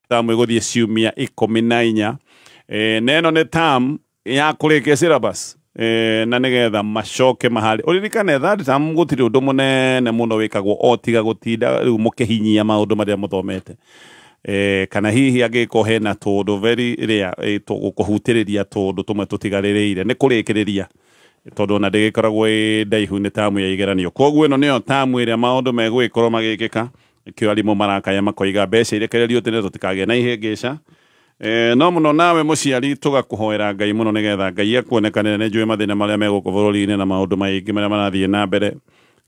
tamu iguthie ciumia 14 neno nä tam ya kũrĩkia syllabus na nĩgetha macoke mahali ũririkane third term gũtirĩ ũndũ mũnene mũno wĩkagwo o tiga gũtinda rĩu mũkĩhinyia maũndũ marĩa mũthomete kana hihi angĩkorwo hena tũndũ very rare gũkũhutĩrĩria tũndũ tũmwe tũtigarĩrĩire nĩ kũrĩkĩrĩria tondũ ona ndĩgĩkoragwo ndaihu nĩ tamu ya igeranio koguo ĩno nĩyo tamu ĩrĩa maũndũ megwĩkorwo magĩkĩka kĩo arimũ marakaya makoiga mbeca irekererio tene tũtikagĩa na ihĩngĩca no muno nawe mũciari tugakũhoera Ngai muno nĩgetha Ngai akuonekane nĩ njũĩ mathĩna marĩa megũkũ bũrũri-inĩ na maũndũ maingĩ marĩa marathiĩ na mbere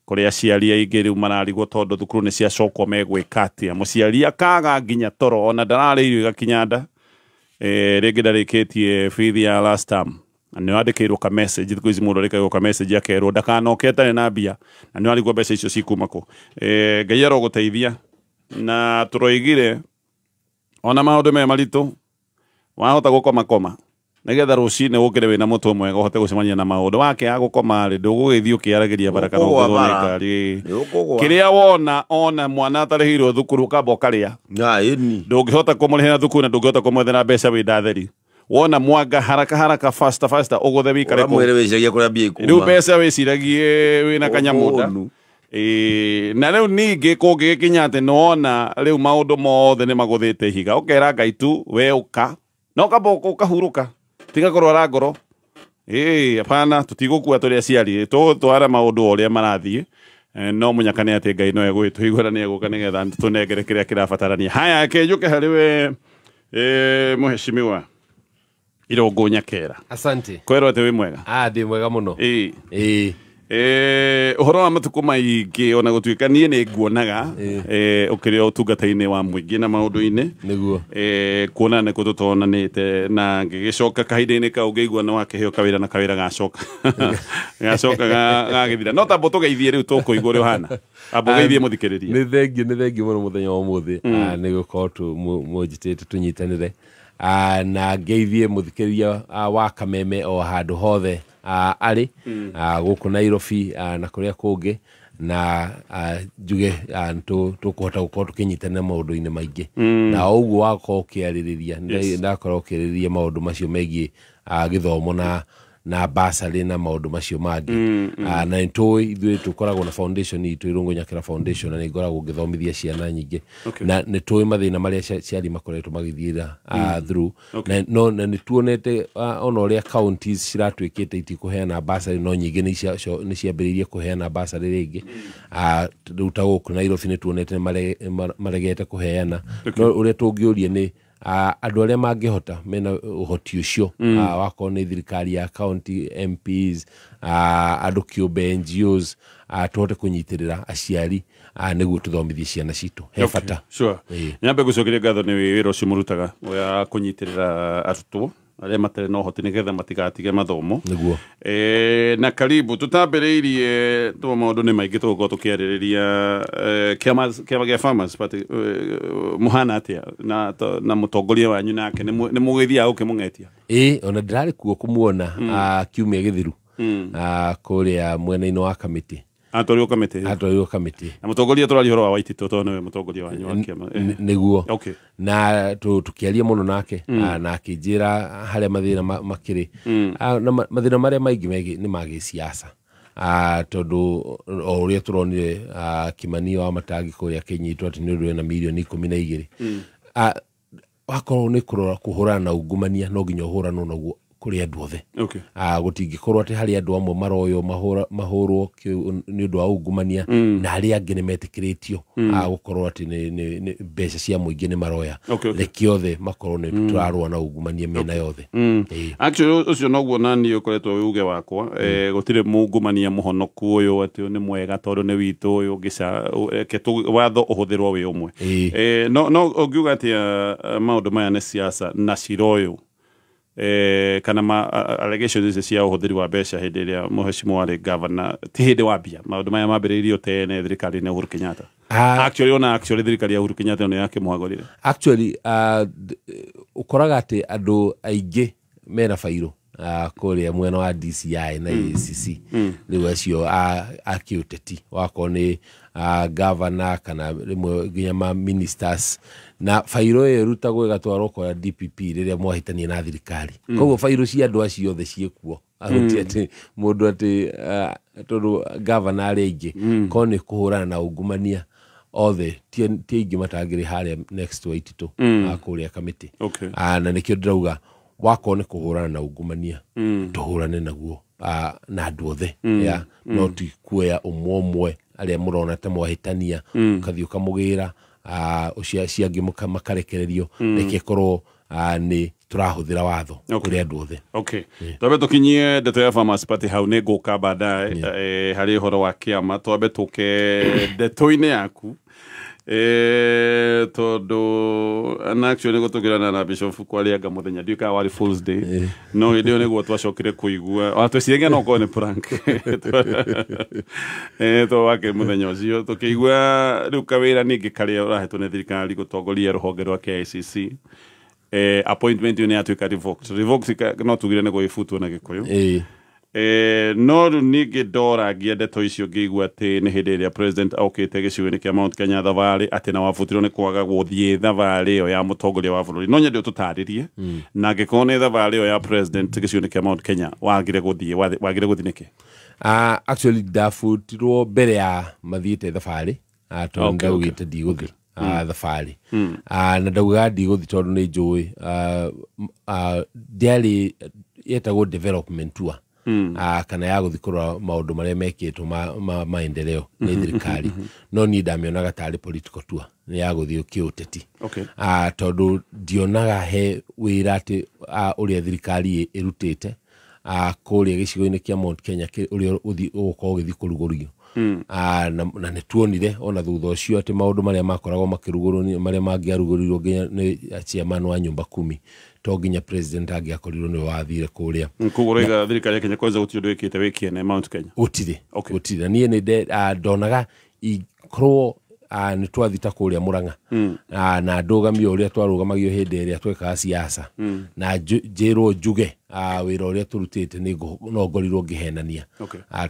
kũrĩa aciari aingĩ rĩu mararigwo tondũ thukuru nĩ ciacokwo megwĩka atĩa mũciari akaga nginya toro ona ndararĩirio igakinya nda rĩngĩ ndarĩkĩtie bithi ya last term na nĩ wandĩkĩirwo ka message thikũ ici mũndũ arĩkagwo ka message akerwo ndakanoke atarĩ na mbia na nĩ warigwo mbeca icio cikuma kũ Ngai arogũteithia na tũroigire ona maũndũ me maritũ wahota gũkoma nĩgetha rũcinĩ gũkĩre wĩna mũtwe mwega ũhote gũcemania na maũndũ wake agũkoma rĩ ndũgũgĩthiĩ ũkĩaragĩria baraka no ngari kĩrĩa ona mwana atarĩhirwo thukuru ũkamba ũkarĩa ndũngĩhota kũmũrĩhĩra thukuru na ndũngĩhota kũmwethera mbeca wĩ ndatheri wona mwanga haraka fasta ũgũthe wĩikare rĩu mbeca wĩciragie wĩna kanyamũnda na rĩu ningĩ kũngĩgĩkinya atĩ nĩwona rĩu maũndũ mothe nĩ magũthĩte ihiga ũkera Ngai tu we ũka na ũkamba ũkahurũka tiga kũrwara ngoro hapana tũtigũkua tũrĩ aciari tũtwara maũndũ o ũrĩa marathiĩ no mũnyakane atĩ Ngai no egũtũigũra nĩ egũka nĩgetha tũnengere kĩrĩa kĩrabatarania haya kĩnjũke harĩ we mũheshimiwa Irũngũ Nyakera asante kwerwo atĩ wĩ mwega ndĩ mwega mũno ũhoro wa matukũ maingĩ ona gũtuĩka niĩ nĩ nguonaga ũkĩrĩ ũtungata-inĩ wa mũingĩ na maũndũ-inĩ nĩguo kuona nĩ tũtonanĩte na ngĩgĩcoka kahinda-inĩ kau ngĩigua nĩ wakĩheo kawĩra na kawĩra gacoka gagĩthira no tambo tũgeithie rĩu tũkũigua ũrĩa ũhana ambo geithie mũthikĩrĩria nĩ thengiũ mũno mũthenya wa ũmũthĩ nĩ gũkorwo mũnjĩtĩte tũnyitanĩre na ngeithie mũthikĩrĩria wa Kameme o handũ hothe arĩ gũkũ Nairobi na kũrĩa kũngĩ na njuge tũkũhota gũkorwo tũkĩnyitanĩra maũndũ-inĩ maingĩ na ũguo wakorwo ũkĩarĩrĩria ndakorwo ũkĩarĩrĩria maũndũ macio megiĩ gĩthomo na basarĩ na maũndũ macio mangĩ na nĩtũĩ ithuĩ tũkoragwo na foundation itũ Irũngũ Nyakera Foundation na nĩngoragwo ngĩthomithia ciana nyingĩ na nĩtũĩ mathĩna marĩa ciari makoretwo magĩthiĩra through na nĩtuonete ona ũrĩa counties ciratuĩkĩte itikũheana basarĩ no nyingĩ nĩ ciambĩrĩirie kũheana basarĩ rĩngĩ rĩu ta gũkũ Nairobi nĩtuonete maregete kũheana no ũrĩa tũngĩũria nĩ andũ arĩa mangĩhota mena ũhoti ũcio wakorwo nĩ thirikari ya county MPs andũ kĩũmbe NGOs tũhote kũnyitĩrĩra aciari nĩguo tũthomithie ciana citũ he bata nyambe gũcokeria ngatho nĩ wĩra ũcio mũrutaga wa kũnyitĩrĩra arutwo arĩa matarĩ na ũhoti nĩgetha matigatige mathomo nĩguo na karibu tũtambĩrĩirie maũndũ nĩ maingĩ tũgũkorwo tũkĩarĩrĩria kĩama gĩa Farmers Party mũhana atĩa na mũtongoria wanyu nake nĩ mũgĩthiaga gũkĩmũng'etia ona ndĩrarĩ kuo kũmuona kiumia gĩthiru kũrĩa mwena-inĩ wa kamĩtĩ atwarirwo kamĩtĩ na mũtongoria tũrari horo wa Waititũ tondũ nĩwe mũtongoria wanyu wa kĩama nĩguo na tũkĩaria mũno nake na akĩnjĩra harĩa mathĩna makĩrĩ na mathĩna marĩa maingĩ nĩ ma gĩsiasa tondũ o ũrĩa tũronire Kimani wa Matangi kũrĩa akĩnyitwo atĩ nĩ ũndũ na mirioni 12 wakorwo nĩ kũhũrana na ungumania no nginya ũhũranwo naguo kũrĩ andũ othe gũtingĩkorwo atĩ harĩ andũ amwe maroywo mahũrwo nĩ ũndũ wa ungumania na arĩa angĩ nĩ metĩkĩrĩtio gũkorwo atĩ nĩ mbeca cia mũingĩ nĩ maroya reke othe makorwo nĩ tũrarũa na ungumania mĩena yothe actually ũcio noguo nani ũkoretwo wĩ uge wakwa gũtirĩ mungumania mũhonoku ũyũ atĩ nĩ mwega tondũ nĩ witũ ũyũ ũngĩca watho ũhũthĩrwo wĩ ũmwe no ũngiuga atĩ maũndũ maya nĩ siasa na ciroyũ kana allegations cia ũhũthĩri wa mbeca hĩndĩ ĩrĩa mũheshimiwa warĩ governor ti hĩndĩ wa mbia maũndũ maya mambĩrĩirio tene thirikari-inĩ ya Uhuru Kenyatta actually thirikari ya Uhuru Kenyatta nĩ yakĩmwagũrire actually ũkoraga atĩ andũ aingĩ mena bairũ kuria mwena wa DCI na ACC riu acio a kiuteti wako ni governor kana rimwe nginya ma ministers na fairo irutagwo igatwarwo kwa DPP riria mwahitania na thirikari koguo fairo cia andu acio othe ciekuo aruti ati mundu ati tondu governor aringi ko ni kuhurana na ungumania othe ti ingi matangiri haria next to 82 akuria kamiti na nikio ndirauga wako ni kuhurana na ungumania tuhurane naguo na andu othe no ti kuoya umwe aria murona ta mwahitania kathio kamugira ucia ciangi makarekererio reke korwo ni turahuthira watho kuri andu othe twabe tukinyie ndeto ya Farmers Party hau ni guka baadaye hari horo wa kiama twabe tuke ndeto-ini yaku tondu actually gutugirana na Bishop kwarianga muthenya ndiuka wari Fool's Day no idio niguo twacokire kuigua watwicienge no ko ni prank to wake muthenya ucio tukigua riu kawira ningi karia urahetwo ni thirikari gutongoria ruhonge rwa KICC appointment ni atuika revoked no tugire ni guifutwo na Gikuyu no ningi ndora ndeto icio ngigua ati ni hindi iria president aukite gicigo-ini kia Mount Kenya thavari ati na wafutirwo ni kwaga guthie thavari iyo ya mutongoria wa bururi no nyende tutaririe na ngikoo ni thavari iyo ya president gicigo-ini kia Mount Kenya wagire guthie niki actually dafutirwo mbere ya mathiite thavari tongaugite ndiguthi thavari na ndauga ndiguthi tondu ni njui ndiari yetagwo development tour kana ya guthikura maundu maria mekitwo maendeleo ni thirikari no ni ndamionaga tari political tour ni ya guthio kiuteti tondu ndionaga he wira ati uria thirikari irutite kuria gicigo-ini kia Mount Kenya uria ugukorwo ugithi kurugurio na ni tuonire ona thutha ucio ati maundu maria makoragwo makirugurwo maria mangiarugurirwo nginya ni chairman wa nyumba 10 to nginya president angiakorirwo ni wathire kuria kugurega thirikari ya Kenya kwanza utiondo wikite wikiene Mount Kenya utire nie ni ndonaga ikorwo ni twathita kuria Murang'a na ndugamio uria twarugamagio hindi iria twekaga siasa na njirwo njuge wira uria turutite ni no ngorirwo ngihenania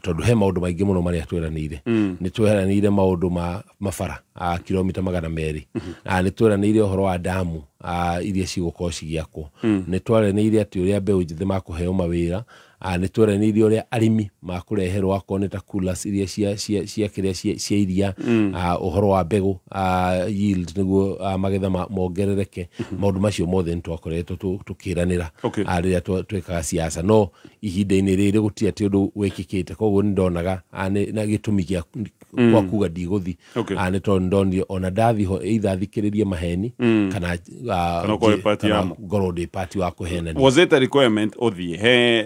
tondu he maundu maingi muno maria tweranire ni tweranire maundu mabara kilomita 200 ni tweranire uhoro wa damu iria cigukorwo cigiakwo ni tweranire ati uria mbeu njithi makuheo mawira ni tweranire uria arimi makureherwo akorwo ta coolers iria cia kiria cia iria uhoro wa mbegu yield niguo magetha mongerereke maundu macio mothe ni twakoretwo tukiranira riria twekaga siasa no ihinda-ini riri gutiri ati undu wikikite koguo ni ndonaga na gitumi gia kwa kuga ndiguthi ni tondu ndonire ona ndathiho either thikiririe maheni kana ngorwo ndi party wa kuhenania. Was it a requirement uthie he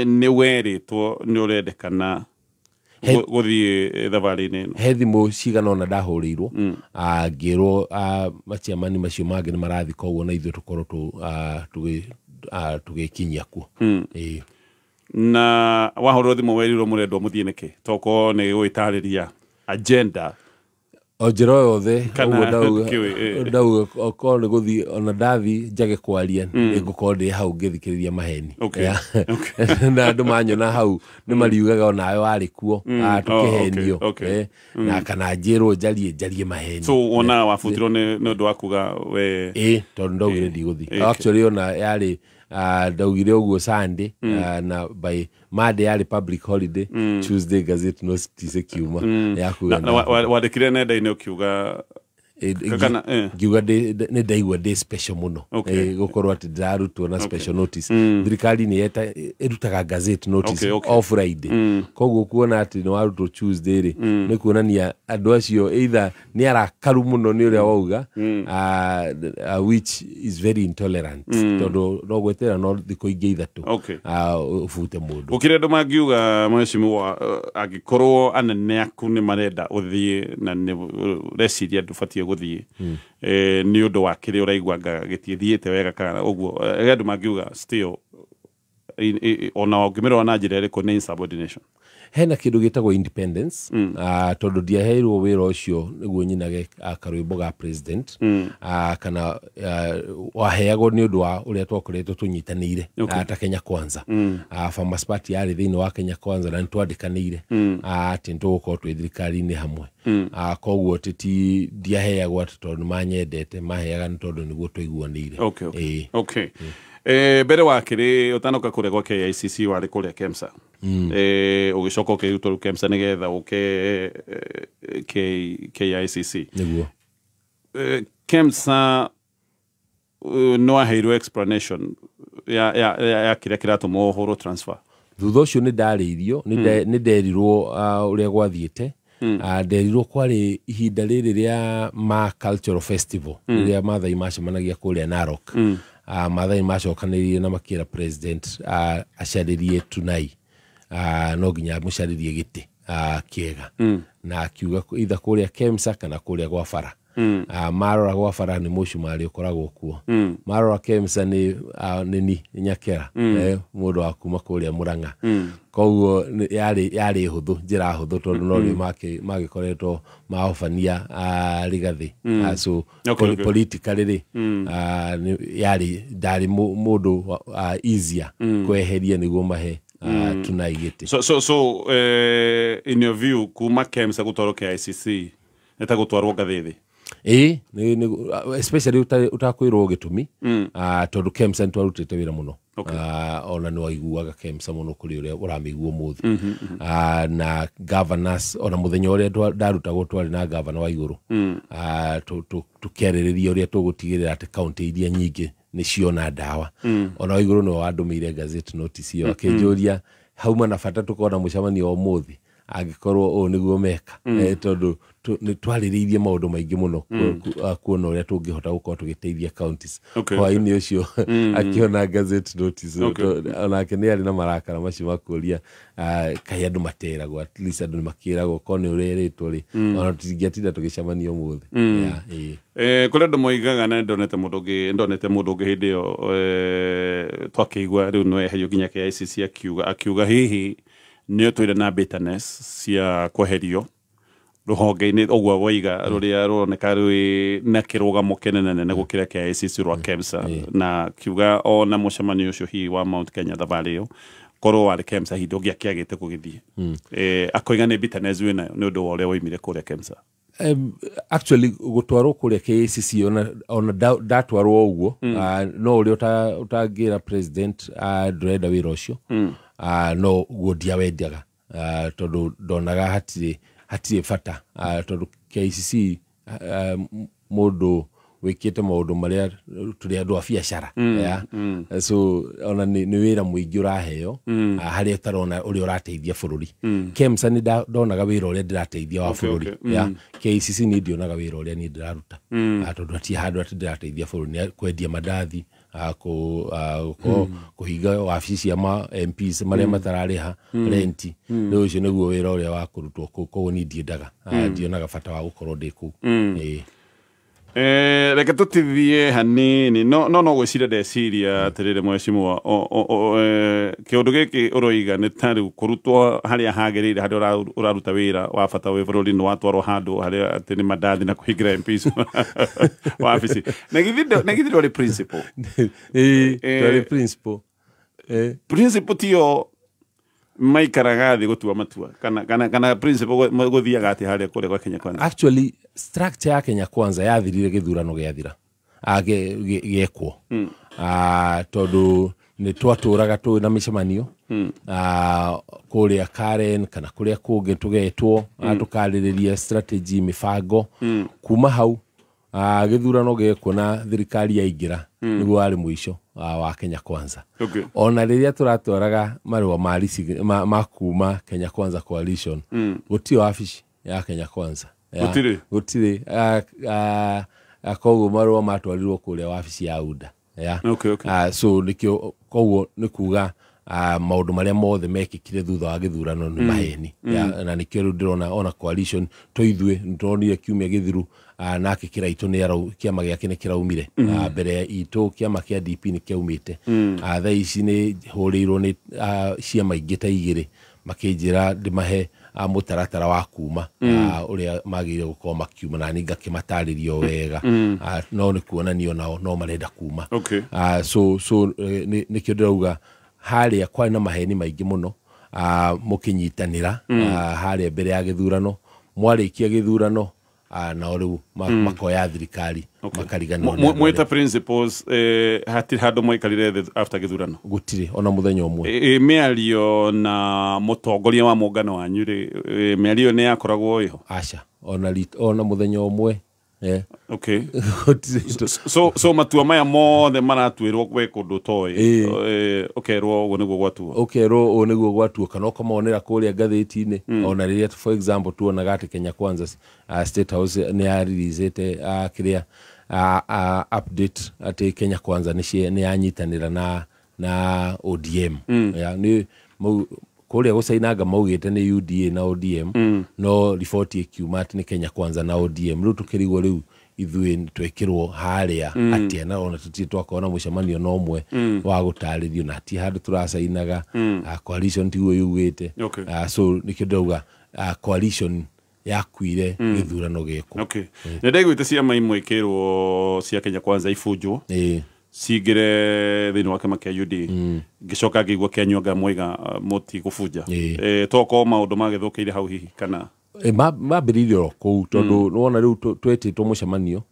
ni weritwo ni urendekana guthie thavari-ini ino he thimu cigana ona ndahurirwo ngirwo maciamani macio mangi ni marathi koguo na ithuĩ tukorwo tugikinyia kuo na wahorwo thimu werirwo murendwo muthie niki toko ni gwitariria agenda onjero yothe ndauga okorwo ni guthie ona ndathi njage kwaria ni ngukorwo ndi hau ngithikiriria maheni na andu manyona hau ni mariugaga ona ayo ari kuo tukihenio na kana njirwo njarie maheni so ona wafutirwo ni ndu wa kuga we tondu ndaugire ndiguthi actually ona yari ndaugire uguo Sunday na by Monday yari public holiday Tuesday gazette no citize kiuma yakuga wadikire nenda-ini ukiuga ngiuga ni ndaigua ndi special muno gukorwo ati ndarutwo na special notice thirikari ni irutaga gazette notice all Friday koguo kuona ati ni warutwo Tuesday ri ni kuonania andu acio either ni arakaru muno ni uria wauga which is very intolerant tondu no gwetera no thiko ingi ithatu ufute mundu ukire andu mangiuga mheshimiwa agikorwo anene aku ni marenda uthie na ni reciria ndubatie guthie ni undu wa kire uraiguanga gitithiete wega kana uguo andu mangiuga still ona ungimirwo na njira iriku ni insubordination hena kindu gitagwo independence tondu ndiaheirwo wira ucio niguo nyinage karwimbo ga president kana waheagwo ni undu wa uria twakoretwo tunyitanire ta Kenya Kwanza Farmers Party yari thiini wa Kenya Kwanza na ntwandikanire ati ntugukorwo twi thirikari-ini hamwe koguo titi ndiaheagwo tondu manyendete maheaga ni tondu niguo twaiguanire. Okay. Mbere wa kiri utanoka kuria gwa KICC wari kuria KEMSA ugicoka ukiruta KEMSA nigetha uke KICC niguo KEMSA no aheirwo explanation ya kiria kiratuma uhuru transfer thutha ucio ni ndariirio ni nderirwo uria gwathiite nderirwo kwari ihinda riri ria ma cultural festival ria mathai macemanagia kuria Narok mathai macokanirie na makira president acaririe Tunai no nginya mucaririe giti kiega na akiuga itha kuria KEMSA kana kuria gwa bara marora gwa bara ni mucumari ukoragwo kuo marora KEMSA ni Nyakera mundu wa kuma kuria Murang'a koguo yari huthu njira huthu tondu no ri magikoretwo maofania Rigathi so politically yari ndari mundu easier kweheria niguo mahe Tunai giti. So in your view kuma KEMSA gutwaro KICC neta gutwarwo Gathithi especially utakwirwo gitumi tondu KEMSA ntwarutite wira muno ona ni waiguaga KEMSA muno kuri uria uramiguo muthi na governors ona muthenya uria ndarutagwo twari na governor wa iguru tukereriria uria tugutigirira ati county iria nyingi ni ciona ndawa ona wa iguru no wandumiire gazette notice iyo akinjuria hauma na bata tukona mucamanio umuthi agikorwo niguo meka tondu ni twaririirie maundu maingi muno kuona uria tungihota gukorwo tugiteithia counties kwa ini ucio akiona gazette notice onake ni ari na marakara macio makuria kai andu materagwo at least andu makiragwo kone uria ritwo ri ona tingiatinda tugicamania umuthi kuri andu moigaga na ndonete mundu ungi hindi yo twakigwa riu no eherio nginya KICC akiuga hihi ni twire na bitterness cia kweherio ruhonge-ini ogwa boiga ruria ruroneka rwi na kirugamo kinene ne gukira KICC rwa KEMSA na kiuga ona mucemanio ucio hi wa Mount Kenya thabari yo korwo wari KEMSA hindi ungi akiagite kugithie akoiga ni bitterness wina ni undu wa uria woimire kuria KEMSA actually gutwarwo kuria KICC ona datwarwo uguo no uria utangira president ndurenda wira ucio no guodia wendaga tondu ndonaga hatire bata tondu KICC mundu wikite maundu maria turi andu a biacara so ona ni wira muingi uraheo haria tarona uri urateithia bururi KEMSA ni ndonaga wira uria ndirateithia wa bururi KICC ni ndionaga wira uria ni ndiraruta tondu ati handu ati ndirateithia bururi ni kwendia mandathi kuhinga wabici cia ma MPs maria matarariha renti riu ucio niguo wira uria wa kurutwo koguo ni ndiendaga ndionaga bata wa gukorwo ndi kuu reke tutithie hanini no gwiciria ndeciria atirire mwecimu kiundu giki uroiga ni tari kurutwo haria hagirire haria uraruta wira wa bata wi bururi-ini watwarwo handu haria ati ni mandathi na kuhingira MPs wabici negithi ndori principle principle tio maikaraga thi gutua matua kana principle guthiaga ati haria kure kwa Kenya Kwanza. Actually structure ya Kenya Kwanza yathirire githurano giathira gekwo tondu ni twaturaga tu na micemanio kuria Karen kana kuria kungi tugetwo tukaririria strategy mifango kuma hau githurano gekwo na thirikari yaingira niguo ari mwisho wa Kenya Kwanza. Ona riria turatwaraga marua makuma Kenya Kwanza coalition gutio wabici ya Kenya Kwanza gutire koguo marua matwarirwo kuria wabici ya UDA so nikio koguo nikuga maundu maria mothe mekikire thutha wa githurano ni maheni na nikio riu ndirona ona coalition toithwe nturonire kiumia githiru nake kiraitu ni arau kiama giake ni kiraumire mbere itu kiama kia DP ni kiaumite thaa ici ni hurirwo ni ciama ingi ta igiri makinjira ndimahe mutaratara wa kuma uria magire gukorwo makiuma na ninga kimataririo wega no ni kuonanio nao no marenda kuma so ni kio ndirauga haria kwari na maheni maingi muno mukinyitanira haria mbere ya githurano mwarikia githurano na riu makoya thirikari makariganwo mwita principles hatiri handu mwikarire after githurano gutire ona muthenya umwe miario na mutongoria wa muungano wanyu ri miario ni yakoragwo iho acha ona muthenya umwe okay so matua maya mothe maratwirwo gwe kundu toy okay ro niguo gwatuo kana ukamonera kuria ngathiti-ini ona riria for example tuonaga ati Kenya Kwanza State House ni ya release kiria update ati Kenya Kwanza ni yanyitanira na ODM ni kuria gucainanga maugite ni UDA na ODM no report ikiuma ati ni Kenya Kwanza na ODM riu tukirigwo riu ithui twekirwo haria atia na ona tuti twakona mucemanio no mwe wa gutaririo na ti handu turacainaga coalition tiguo yugite so nikindauga coalition yakwire githurano giko ndegwite ciama imwe kirwo cia Kenya Kwanza ibunjwo sigire thini wake makia UD gicoka ngigwa kenyonga mwiga muti gubunja toko maundu magithukiire hau hihi kana mambiririo kou tondu nona riu twetitwo mucemanio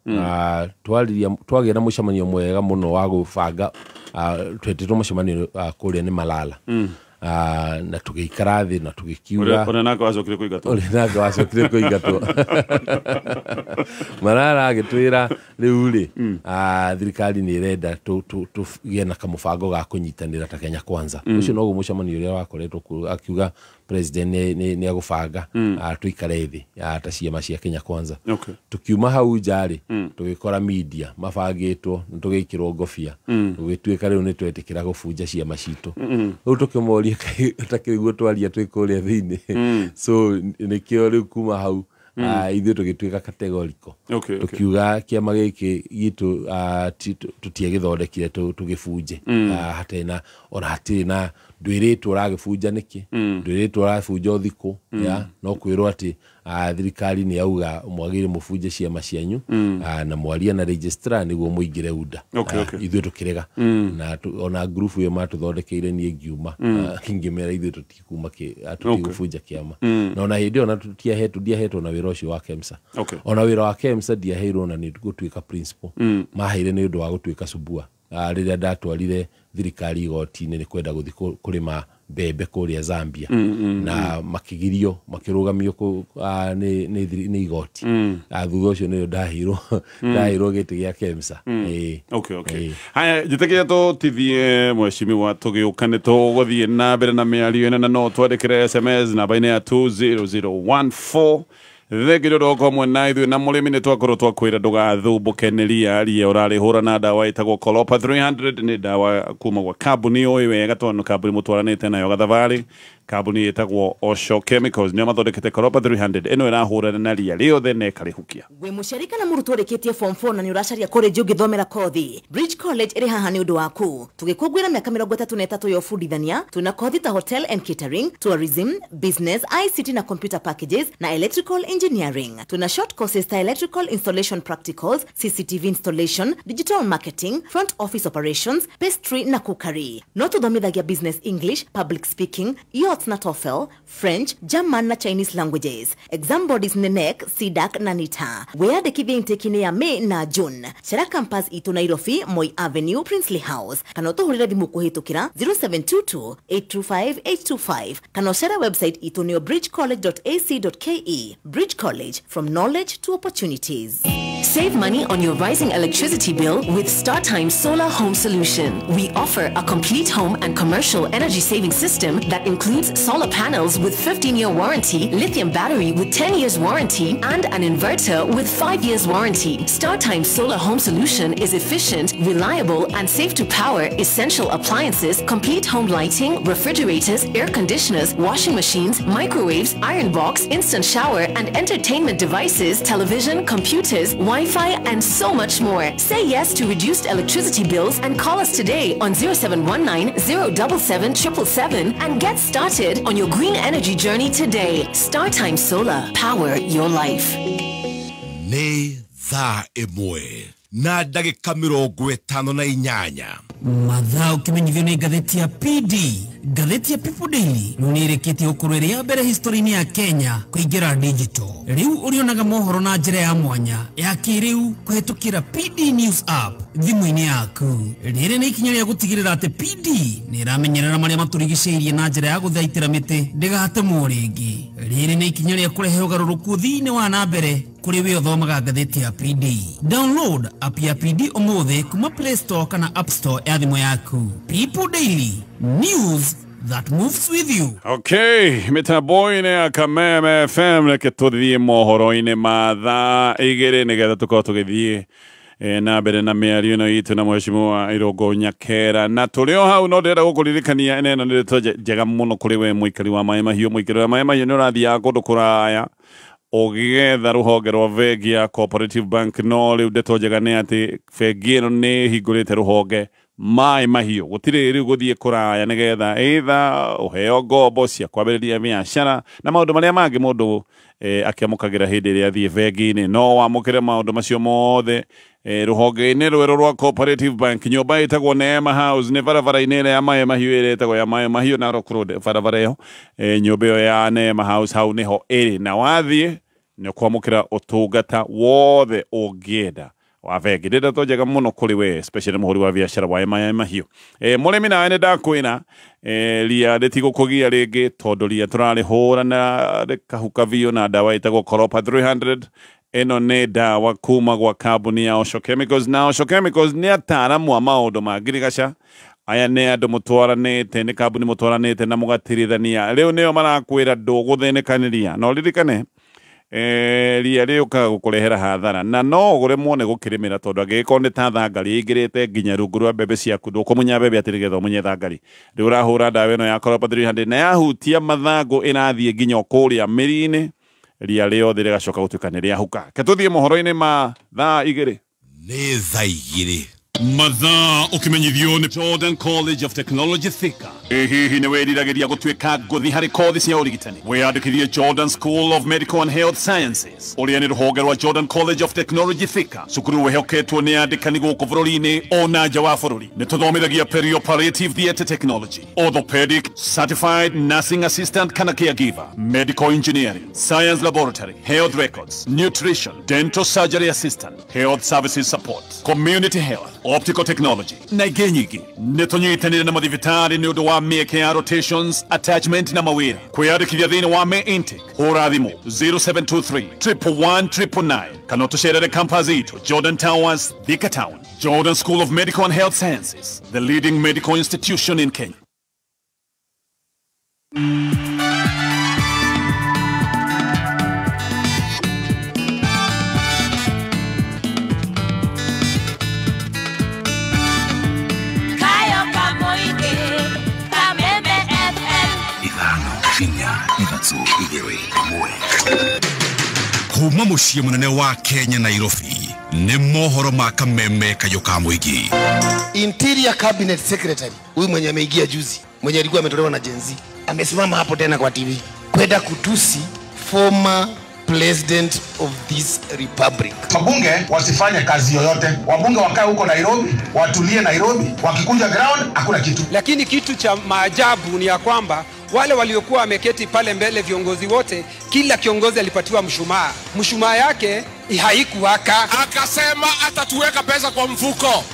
twagira na mucemanio mwega muno wa gubanga twetitwo mucemanio kuria ni Malala na tugiikara thi na tugikiuga ona nako wacokire kuigatwo Malala agitwira riu ri thirikari ni irenda tugie na kamubango ga kunyitanira ta Kenya Kwanza ucio no mucemanio uria wakoretwo akiuga president ni agubanga tuikare thi ta ciama cia Kenya Kwanza tukiuma hau njari tugikora media mabangitwo tugikirwo ngofia tugituika riu ni twetikira gubunja ciama citu riu tukimoria takiriguo twaria twikuria thiini so nikio riu kuma hau ithuĩ tugituika categorical tukiuga kiama giki gitu tutie githondekire tugibunje hatena ona hatiri na ndwiritwo ragibunja niki ndwiritwo ragibunja uthiku no kwirwo ati thirikari ni auga mwagire mubunje ciama cianyu na mwaria na registrar niguo muingire UDA ithuĩ tukirega na ona group yo matuthondekeire nie ngiuma ngimera ithuĩ tutikuma tutigubunja kiama na ona hindi ona ndiahetwo na wira ucio wa KEMSA ona wira wa KEMSA ndiaheirwo na ni gutuika principal maheire ni undu wa gutuika subua riria ndatwarire thirikari igoti-ini ni kwenda guthi kurima mbembe kuria Zambia na makigirio makirugamio ni igoti thutha ucio ni ndahirwo giti gia KEMSA haya jitekia to tithie mweshimiwa tugiukane tuguthie na mbere na miario ina na no twandikire SMS na baina ya 20014 thegiro roko mwena ithu na mulimi ni twakorwo twakwira ndugathubukeneria aria urari hura na dawa itagwo Colopa 300 ni dawa kuma gwa kambuni oyo wega tondu kambuni mutwaranite nayo gathavari kambuni itagwo Osho Chemicals ni mathondekete Colopa 300 eno irahurana na ria riothe na ikarihukia we mucerika na murutu rikitie form 4 na ni uracaria college ungithomera kothi Bridge College iri haha ni undu waku tugikugwira miaka 33 yo fundithania tuna kothi ta hotel and catering tourism business ICT na computer packages na electrical engineering tuna short courses ta electrical installation practicals CCTV installation digital marketing front office operations pastry na cookery no tuthomithagia business English public speaking na TOEFL, French, German na Chinese languages. Exam bodies ni NEC, CDAC na NITA. Wiyandĩkithia intake-inĩ ya May na June. Cera campus itu Nairobi, Moi Avenue, Princely House. Kana ũtũhũrĩre thimũ kũhĩtũkĩra 0722-825-825. Kana ũcere website itu nĩyo bridgecollege.ac.ke. Bridge College, from knowledge to opportunities. Save money on your rising electricity bill with StarTime Solar Home Solution. We offer a complete home and commercial energy saving system that includes solar panels with 15-year warranty, lithium battery with 10 years warranty, and an inverter with 5 years warranty. StarTime Solar Home Solution is efficient, reliable, and safe to power essential appliances, complete home lighting, refrigerators, air conditioners, washing machines, microwaves, iron box, instant shower, and entertainment devices, television, computers, Wi-Fi, and so much more. Say yes to reduced electricity bills and call us today on 0719 077 777 and get started on your green energy journey today. StarTime Solar. Power your life. Nĩ thaa ĩmwe na ndagĩka 58 mathaa ũkĩmenyithio nĩ ngathĩti ya PD. Ngathĩti ya People Daily nĩrĩkĩtie gũkorwo ĩrĩ ya mbere history-inĩ ya Kenya kũingĩra digital. Rĩu ũrĩonaga mohoro na njĩra ya mwanya ya kĩrĩu kũhetũkĩra PD News app thimũ-inĩ yaku. Rĩrĩ nĩ ikinya rĩa gũtigĩrĩra atĩ PD nĩramenyerera marĩa matũrigicĩirie na njĩra ya gũthaitĩra mĩtĩ ndĩgatemwo rĩngĩ. Rĩrĩ nĩ ikinya rĩa kũrehe ũgarũrũku thĩinĩ wa na mbere kũrĩ we ũthomaga ngathĩti ya PD. Download app ya PD ũmũthĩ kuma Play Store kana App Store ya thimũ yaku. People Daily, news that moves with you. Okay, mitambo-inĩ ya Kameme FM reke tũthiĩ mohoro-inĩ ma thaa igĩrĩ nĩgetha tũkorwo tũgĩthiĩ na mbere na mĩario ĩno itũ na Mheshimiwa Irungu Nyakera. Na tũrĩ o hau no ndĩrenda gũkũririkania ĩno nĩ rĩtwa njega mũno kũrĩ we mũikari wa Maĩ Mahiũ. Mũikari wa Maĩ Mahiũ nĩ ũrathiaga kũndũ kũraya ũgĩgetha rũhonge rwa bengi ya Cooperative Bank, no rĩu ndeto njega nĩ atĩ bengi ĩno nĩ hingũrĩte rũhonge Maĩ Mahiũ. Gũtirĩ rĩu gũthiĩ kũraya nĩgetha either ũheo ngombo cia kwambĩrĩria biacara na maũndũ marĩa mangĩ mũndũ akĩamũkagĩra hĩndĩ ĩrĩa athiĩ bengi-inĩ. No wamũkĩre maũndũ macio mothe rũhonge-inĩ rwerũ rwa Cooperative Bank. Nyũmba ĩtagwo Neema House nĩ barabara-inĩ ĩrĩa ya Maĩ Mahiũ ĩrĩa ĩtagwo ya Maĩ Mahiũ na Rock Road barabara ĩyo. Nyũmba ĩyo ya Neema House hau nĩho ĩrĩ, na wathiĩ nĩ kwamũkĩra ũtungata wothe ũngĩenda wa bengi. Ndĩrenda to njega mũno kũrĩ we especially mũhũri wa biacara wa Maĩ Mahiũ. Mũrĩmi nawe nĩ ndakwĩra ria rĩtigũkũgia rĩngĩ tondũ ria tũrarĩhũra na rĩkahuka biũ na ndawa ĩtagwo Coropa 300. Eno nĩ ndawa kuma gwa kambuni ya Osho Chemicals. Na Osho Chemicals nĩ ataaramu a maũndũ ma ngirigaca. Aya nĩ andũ mũtwaranĩte, nĩ kambuni mũtwaranĩte na mũgatirithania. Rĩu nĩo marakwĩra ndũgũthĩnĩkanĩria. No ririkane ria rĩũkaga gũkũrehera hathara na no ũremwo nĩ gũkĩrĩmĩra tondũ angĩgĩkorwo nĩ ta thangari ĩingĩrĩte nginya rungu rwa mbembe ciaku ndũkũmunya mbembe atĩ nĩgetha ũmunye thangari. Rĩu ũrahũra ndawa ĩno ya Coropa 300 na yahutia mathangũ ĩrathiĩ nginya kũrĩa mĩri-inĩ, ria rĩothe rĩgacoka gũtuĩka nĩ rĩahuka. Ke tũthiĩ mohoro-inĩ ma thaa igĩrĩ. Nĩ thaa igĩrĩ mathaa ũkĩmenyithio nĩ Jordan College of Technology Thika. Hihi nĩ weriragĩria gũtuĩka ngũthi harĩ kothi cia ũrigitani? Wĩyandĩkithie Jordan School of Medical and Health Sciences, ũrĩa nĩ rũhonge rwa Jordan College of Technology Thika. Cukuru wehoketwo nĩ andĩkani gũkũ bũrũri-inĩ ona nja wa bũrũri. Nĩ tũthomithagia perioperative theatre technology, orthopedic, certified nursing assistant kana caregiver, medical engineering, science laboratory, health records, nutrition, dental surgery assistant, health services support, community health, optical technology na ingĩ nyingĩ. Nĩ tũnyitanĩire na mathibitarĩ nĩ ũndũ wa mĩeke ya rotations, attachment na mawĩra. Kwĩyandĩkithia thĩinĩ wa May intake hũra thimũ 0723 111 999 kana tũcerere campus itũ Jordan Towers, Thika Town. Jordan School of Medical and Health Sciences, the leading medical institution in Kenya. Kuma mũciĩ mũnene wa Kenya Nairobi nĩ mohoro ma Kameme kayo ka mũingĩ. Interior Cabinet Secretary huyu mwenye ameingia juzi, mwenye alikuwa ametolewa na Gen Z, amesimama hapo tena kwa TV kwenda kutusi former president of this republic. Wabunge wasifanye kazi yoyote. Wabunge wakae huko Nairobi, watulie Nairobi, wakikuja ground hakuna kitu. Lakini kitu cha maajabu ni ya kwamba wale waliokuwa wameketi pale mbele, viongozi wote, kila kiongozi alipatiwa mshumaa. Mshumaa yake haikuwaka. Akasema atatuweka pesa kwa mfuko.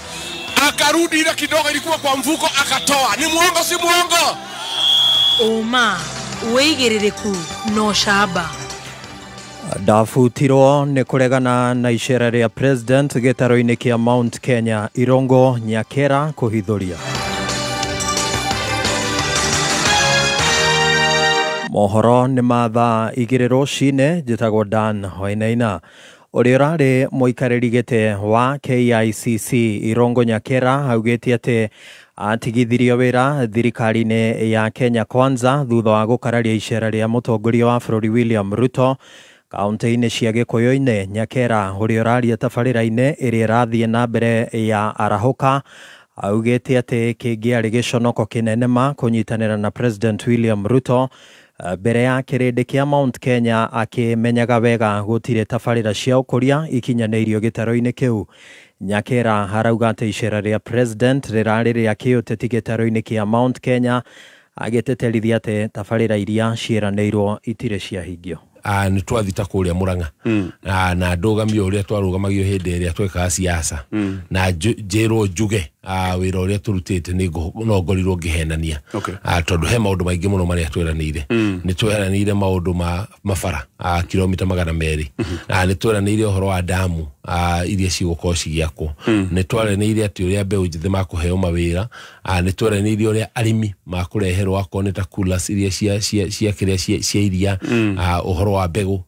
Akarudi ile kidogo ilikuwa kwa mfuko akatoa. Ni muongo si muongo? Uma, uigĩrĩrĩku no shaba. Ndabutirwo nĩ kũregana na icera rĩa president gĩtaro-inĩ kĩa Mount Kenya. Irungu Nyakera kũhithũria. Mohoro nĩ mathaa igĩrĩ rũcinĩ. Njĩtagwo Dan Wainaina. Ũrĩa ũrarĩ mũikarĩri gĩtĩ wa KICC Irungu Nyakera augĩte atĩ atigithirio wĩra thirikari-inĩ ya Kenya Kwanza thutha wa gũkararia icera rĩa mũtongoria wa bũrũri William Ruto kaunti-inĩ cia Gĩkũyũ-inĩ. Nyakera ũrĩa ũraria tabarĩra-inĩ ĩrĩa ĩrathiĩ na mbere ya Arahũka augĩte atĩ kĩngĩarĩ gĩconoko kĩnene ma kũnyitanĩra na President William Ruto mbere ya kĩrĩndĩ kĩa Mount Kenya, akĩmenyaga wega gũtirĩ tabarĩra cia ũkũria ikinyanĩirio gĩtarũ-inĩ kĩu. Nyakera arauga atĩ icera rĩa president rĩrarĩ rĩa kĩũteti gĩtarũ-inĩ kĩa Mount Kenya, agĩteterithia atĩ tabarĩra iria ciĩranĩirwo itirĩ ciahingio. Nĩ twathita kũrĩa Murang'a na ndũgamio ũrĩa twarũgamagio hĩndĩ ĩrĩa twekaga siasa na njĩrwo njuge wĩra ũrĩa tũrutĩte no ngorirwo ngĩhenania tondũ he maũndũ maingĩ mũno marĩa tweranĩire. Nĩ tweranĩire maũndũ ma mabara kilomita 200, nĩ tweranĩire ũhoro wa damu iria cigũkorwo cigĩakwo, nĩ tweranĩire atĩ ũrĩa mbeũ njĩthĩ makũheo mawĩra, nĩ tweranĩire ũrĩa arĩmi makũreherwo akorwo nĩ ta coolers iria cia kĩrĩa cia iria, ũhoro wa mbegũ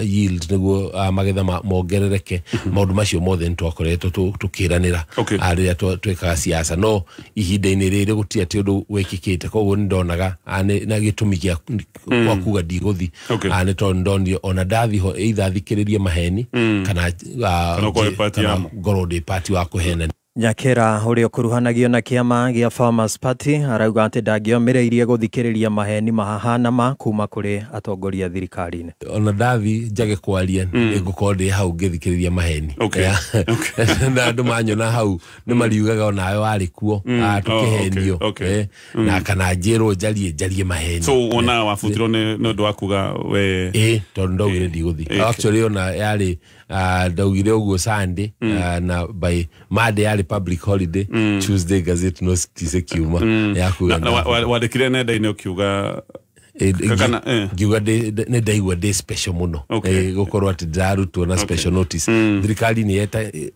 yield nĩguo magetha mongerereke. Maũndũ macio mothe nĩ twakoretwo tũkĩranĩra rĩrĩa twekaga siasa, no ihinda-inĩ rĩrĩ gũtirĩ atĩ ũndũ wĩkĩkĩte, koguo nĩ ndonaga na gĩtũmi gĩa kwa kuga ndigũthi nĩ tondũ ndonire ona ndathi ho either thikĩrĩrie maheni kana ngorwo ndĩ party wa kũhenania. Nyakera ũrĩa ũkuruhanagio na kĩama gĩa Farmers Party arauga atĩ ndangĩomereirie gũthikĩrĩria maheni mahahana ma kuma kũrĩ atongoria thirikari-inĩ. Ona ndathi njage kwaria ngũkorwo ndĩ hau ngĩthikĩrĩria maheni na andũ manyona hau nĩ mariugaga onawe warĩ kuo tũkĩhenio na kana njĩrwo njarie maheni. So ona wabutirwo nĩ ũndũ wa kuga we tondũ ndaugire ndigũthi. Actually ona yarĩ ndaugire ũguo Sunday na by Monday yarĩ public holiday, Tuesday gazette no tise kiuma yakuga wadekire nenda-inĩ ukiuga ngiuga nĩ ndaigua ndĩ special mũno gũkorwo atĩ ndarutwo na special notice. Thirikari nĩ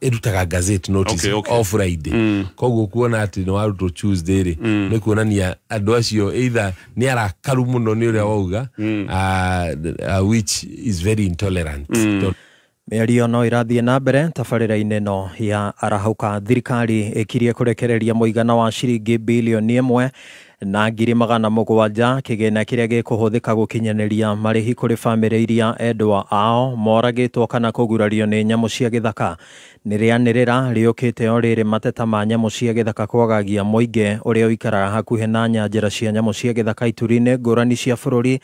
ĩrutaga gazette notice all Friday, koguo kuona atĩ nĩ warutwo Tuesday rĩ nĩ kuonania andũ acio either nĩ arakaru mũno nĩ ũrĩa wauga which is very intolerant. Mĩario no ĩrathiĩ na mbere tabarĩra-inĩ no ya Arahũka. Thirikari ĩkirie kũrekereria mũigana wa ciringi bilioni 1 na ngiri 700 kĩgĩna kĩrĩa gĩkũhũthĩka gũkinyanĩria marĩhi kũrĩ bamĩrĩ iria endwa ao moragĩtwo kana kũgurario nĩ nyamũ cia gĩthaka. Nĩrĩanĩrĩra rĩũkĩte o rĩrĩ mateta ma nyamũ cia gĩthaka kwagagia mũingĩ ũrĩa ũikaraga hakuhĩ na nyanjĩra cia nyamũ cia gĩthaka ituri-inĩ ngũrani cia bũrũri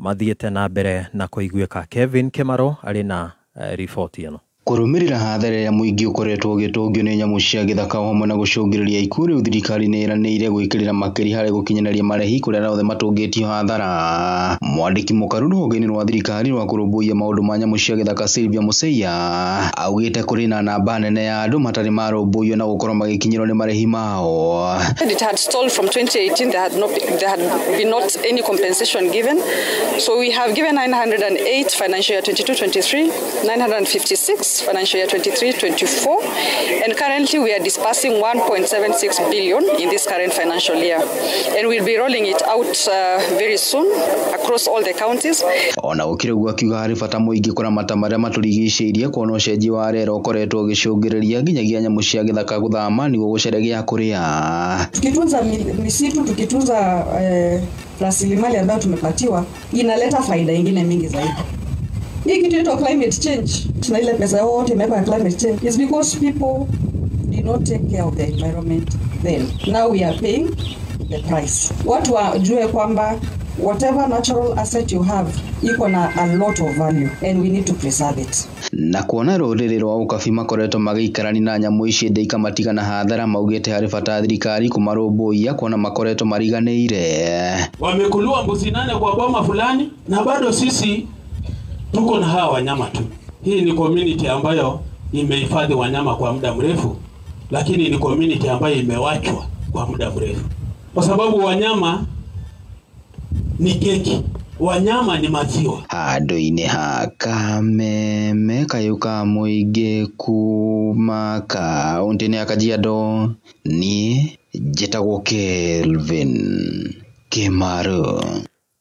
mathiĩte na mbere na kũiguĩka. Kevin Kĩmarũ arĩ na riboti ĩno. Kũrũmĩrĩra hathara ya mũingĩ ũkoretwo ũgĩtũngio nĩ nyamũ cia gĩthaka hamwe na gũcũngĩrĩria ikuũ, rĩu thirikari nĩ ĩranĩire gwĩkĩrĩra makĩria harĩ gũkinyanĩria marĩhi kũrĩa othe matũngĩtio hathara. Mwandĩki mũkaru rũhonge-inĩ rwa thirikari rwa kũrũmbũiya maũndũ ma nyamũ cia gĩthaka Sylvia Museia augĩte kũrĩ na namba nene ya andũ matarĩ marũmbũiyo na gũkorwo magĩkinyĩrwo nĩ marĩhi mao. It had stalled from 2018. There had been not any compensation given. So we have given 908 financial year 22-23, 956 financial year 23-24, and currently we are disbursing 1.76 billion in this current financial year, and we'll be rolling it out very soon across all the counties. Ona ũkĩrĩguo akiuga harĩ bata mũingĩ kũramata marĩa matũrigicĩirie kuona ũcenjia wa rĩera ũkoretwo ũgĩcũngĩrĩria nginyagia nyamũ cia gĩthaka gũthama nĩguo gũcaria gĩa kũrĩa. Tukitunza misitu, tukitunza rasilimali ambayo tumepatiwa, inaleta faida nyingine mingi zaidi. Hii kitu inaitwa climate change. Tuna ile pesa yote imewekwa climate change. It's because people did not take care of the environment then. Now we are paying the price. Watu wajue kwamba whatever natural asset you have iko na a lot of value and we need to preserve it. Na kuona rũrĩrĩ rwa ũkabi makoretwo magĩikarani na nyamũ ici ndĩika matigana hathara, maugĩte harĩ bata thirikari kũmarũmbũiya kuona makoretwo mariganĩire. Wamekuliwa mbuzi 8 kwa boma fulani na bado sisi tuko na hawa wanyama tu. Hii ni community ambayo imehifadhi wanyama kwa muda mrefu, lakini ni community ambayo imewachwa kwa muda mrefu. Kwa sababu wanyama ni keki, wanyama ni maziwa. Handũ-inĩ ha Kameme kayuka mũingĩ kuma kaunti-inĩ ya Kajiado, niĩ njĩtagwo Kelvin Kĩmarũ.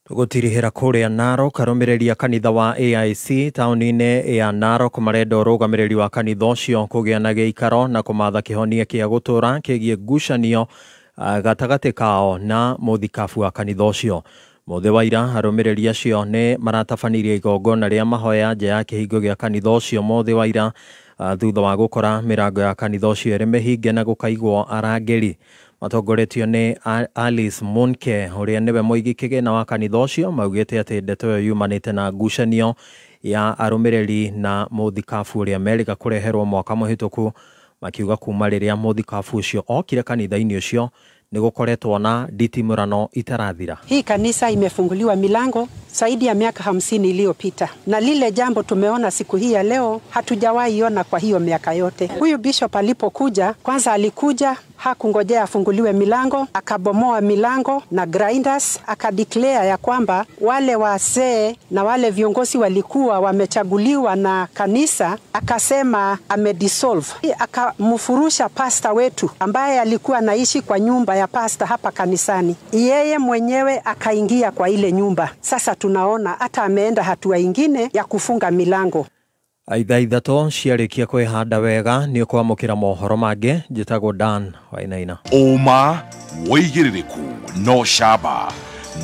Tũgũtirihĩra kũrĩa Narok, arũmĩrĩria kanitha wa AIC taũni-inĩ ya Narok marenda ũrũgamĩrĩri wa kanitha ũcio kũgĩa na gĩikaro na kũmatha kĩhonia kĩa gũtũra kĩgiĩ ngucanio gatagatĩ kao na mũthikabu wa kanitha ũcio. Mothe waira arumiriri acio ni maratabanirie igongona ria mahoya nja ya kihingo gia kanitha ucio. Mothe waira thutha wa gukora mirango ya kanitha ucio iri mihinge na gukaigwo arangeri. Matongoretio ni Alice Munke uria niwe muigi kigina wa kanitha ucio. Maugite ati ndeto iyo yumanite na ngucanio ya arumiriri na muthikabu uria merika kureherwo mwaka muhituku. Makiuga kuma riria muthikabu ucio okire kanitha-ini ucio ni gukoretwo na nditimurano itarathira. Hii kanisa imefunguliwa milango zaidi ya miaka 50 iliyopita, na lile jambo tumeona siku hii ya leo hatujawahi ona kwa hiyo miaka yote. Huyu bishop alipokuja, kwanza alikuja hakungojea afunguliwe milango, akabomoa milango na grinders, akadeclare ya kwamba wale wazee na wale viongozi walikuwa wamechaguliwa na kanisa, akasema amedissolve. Akamfurusha pasta wetu ambaye alikuwa anaishi kwa nyumba ya pasta hapa kanisani. Yeye mwenyewe akaingia kwa ile nyumba. Sasa tunaona hata ameenda hatua ingine ya kufunga milango. Aitha ithato ciarikia kwihanda wega ni kwamukira mohoro mange. Njitagwo Dan Wainaina. Uma woigiririku no shaba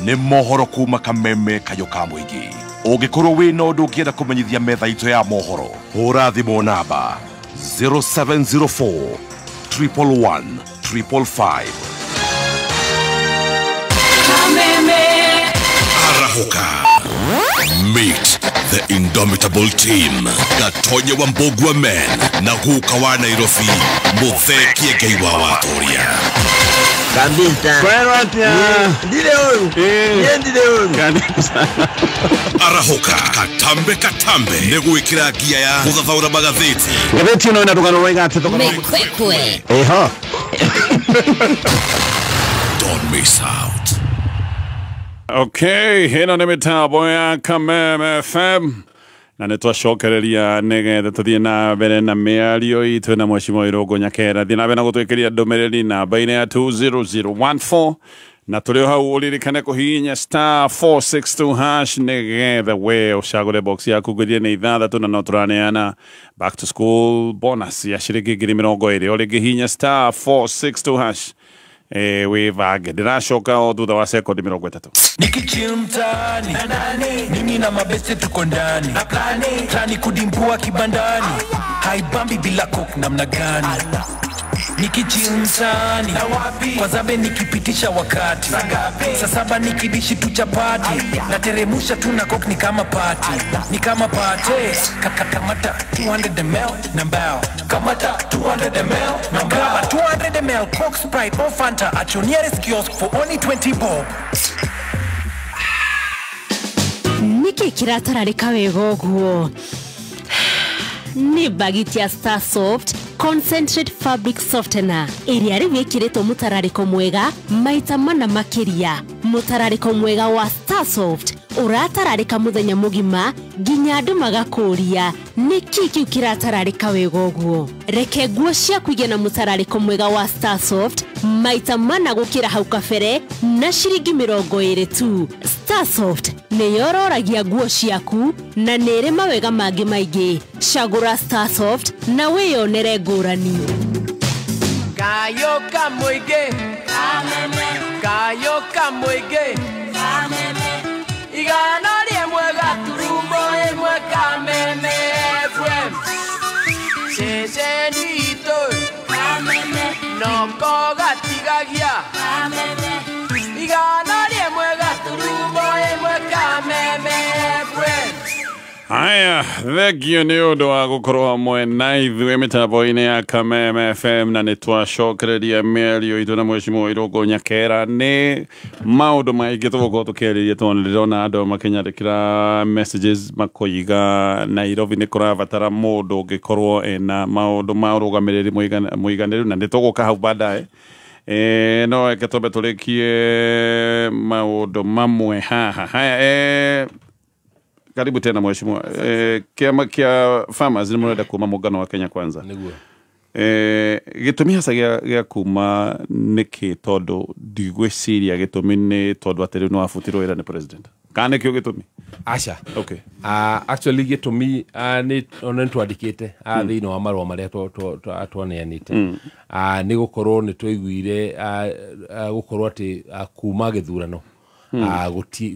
ni mohoro kuma Kameme kayo ka muingi. Ungikorwo wina undu ungienda kumenyithia metha itu ya mohoro, hura thimu namba 0704 111 555. Kameme Arahuka. Meet the indomitable team. Gatonye wa Mbogwa Men na Huka wa Nairobi. Mutheki Ngei wa Watoria. kabisa. Ndile huyu. Arahuka katambe negwikira gia ya guthathaura magatheti. Gatheti ino inatugana igate thogora. Mekwekwe. Eho. Don't miss out. Okay, hino ni mitambo ya Kameme FM na nitwacokereria nigetha tuthie na mbere na miario itu na Mheshimiwa Irungu Nyakera. Thie na mbere na gutwikiria ndumiriri namba-ini ya 20014 na turi hau uririkane kuhinya *462# nigetha we ucagure box yaku ngwithie ni ithathatu na no turaneana back to school bonus ya ciringi 20,000 uringihinya *462# wivage ndiracoka o thutha wa sekondi 30. Nikichimtani mimi na mabeste tuko ndani plani kudimbua kibandani haibambi bila kok namna gani. Nikichimtani kwa zabe nikipitisha wakati saa 7 nikidishi tu chapati na teremusha tu na kok ni kama pati kamata 200 ml na mbao kamata 200 ml na mbao 200 ml Coke, Sprite or Fanta at your nearest kiosk for only 20 bob. Niki kiratararika wega uguo ni bagiti ya Star Soft Concentrate Fabric Softener iria riwikiritwo mutarariko mwega maita mana makiria. Mutarariko mwega wa Star Soft uratararika muthenya mugima nginya andu magakuria niki kiu kiratararika wega uguo. Reke nguo ciaku igĩe na mutarariko mwega wa Star Soft maita mana gukira hau kabere na ciringi 20 tu. Star Soft nĩ yororagia nguo ciaku na nĩ ĩrĩ mawega mangĩ maingĩ. Cagũra Star Soft na wĩyonere ngũrani. Kayo kamwege igana rĩmwe gaturumo ĩmwe Kameme FM ceceni itũ noko gatigagia igana rĩmwe gaturumo ĩmwe Kameme FM. Haya, thegio ni undu wa gukorwo hamwe na ithuĩ mitambo-ini ya Kameme FM na nitwacokereria mĩario itu na Mheshimiwa Irungu Nyakera. Ni maundu maingĩ tũgũkorwo tũkĩarĩria tondũ ndĩrona andũ makĩnyandĩkĩra messages makoiga Nairobi nĩ kũrabatara mũndũ ũngĩkorwo ena maundu ma ũrũgamĩrĩri mũiganĩru na nĩtũgũka hau baadaye. No eke twambe tũrĩkie maundu mamwe haha. Haya, karibu tena Mheshimiwa. Kiama kia farmers ni murenda kuma muungano wa Kenya Kwanza. Niguo. Gitumi hasa gia kuma niki tondu ndigwiciria gitumi ni tondu atiri no afutirwo wira ni president. Kana kio gitumi? Acha. Okay. Actually gitumi ni ona twandikite thiini wa marwa maria twaneanite. Ni gukorwo ni twiguire gukorwo ati kuma githurano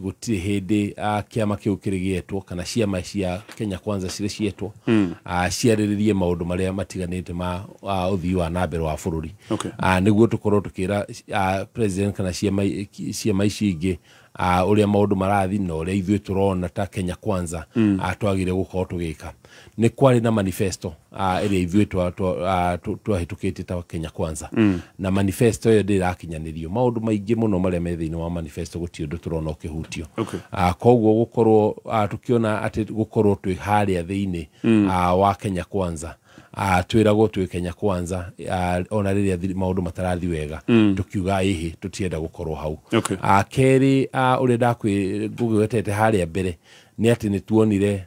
guti hindi kiama kiu kirigietwo kana ciama cia Kenya Kwanza cire cietwo ciariririe maundu maria matiganite ma uthii wa nambere wa bururi niguo tukorwo tukira president kana ciama ici ingi uria maundu marathi na uria ithuĩ turona ta Kenya Kwanza twagire gukorwo tugika ni kwari na manifesto iria ithuĩ twahĩtũkĩte ta Kenya Kwanza na manifesto ĩyo ndĩrakinyanirio maundu maingĩ muno maria me thĩinĩ wa manifesto gũtirĩ ũndũ turona ũkĩhutio koguo gukorwo tukiona ati gukorwo twĩ harĩa thĩinĩ wa Kenya Kwanza twiragwo twi Kenya Kwanza ona riria maundu matarathi wega tukiuga ihi tutienda gukorwo hau keri uri ndakugwetete haria mbere ni ati ni tuonire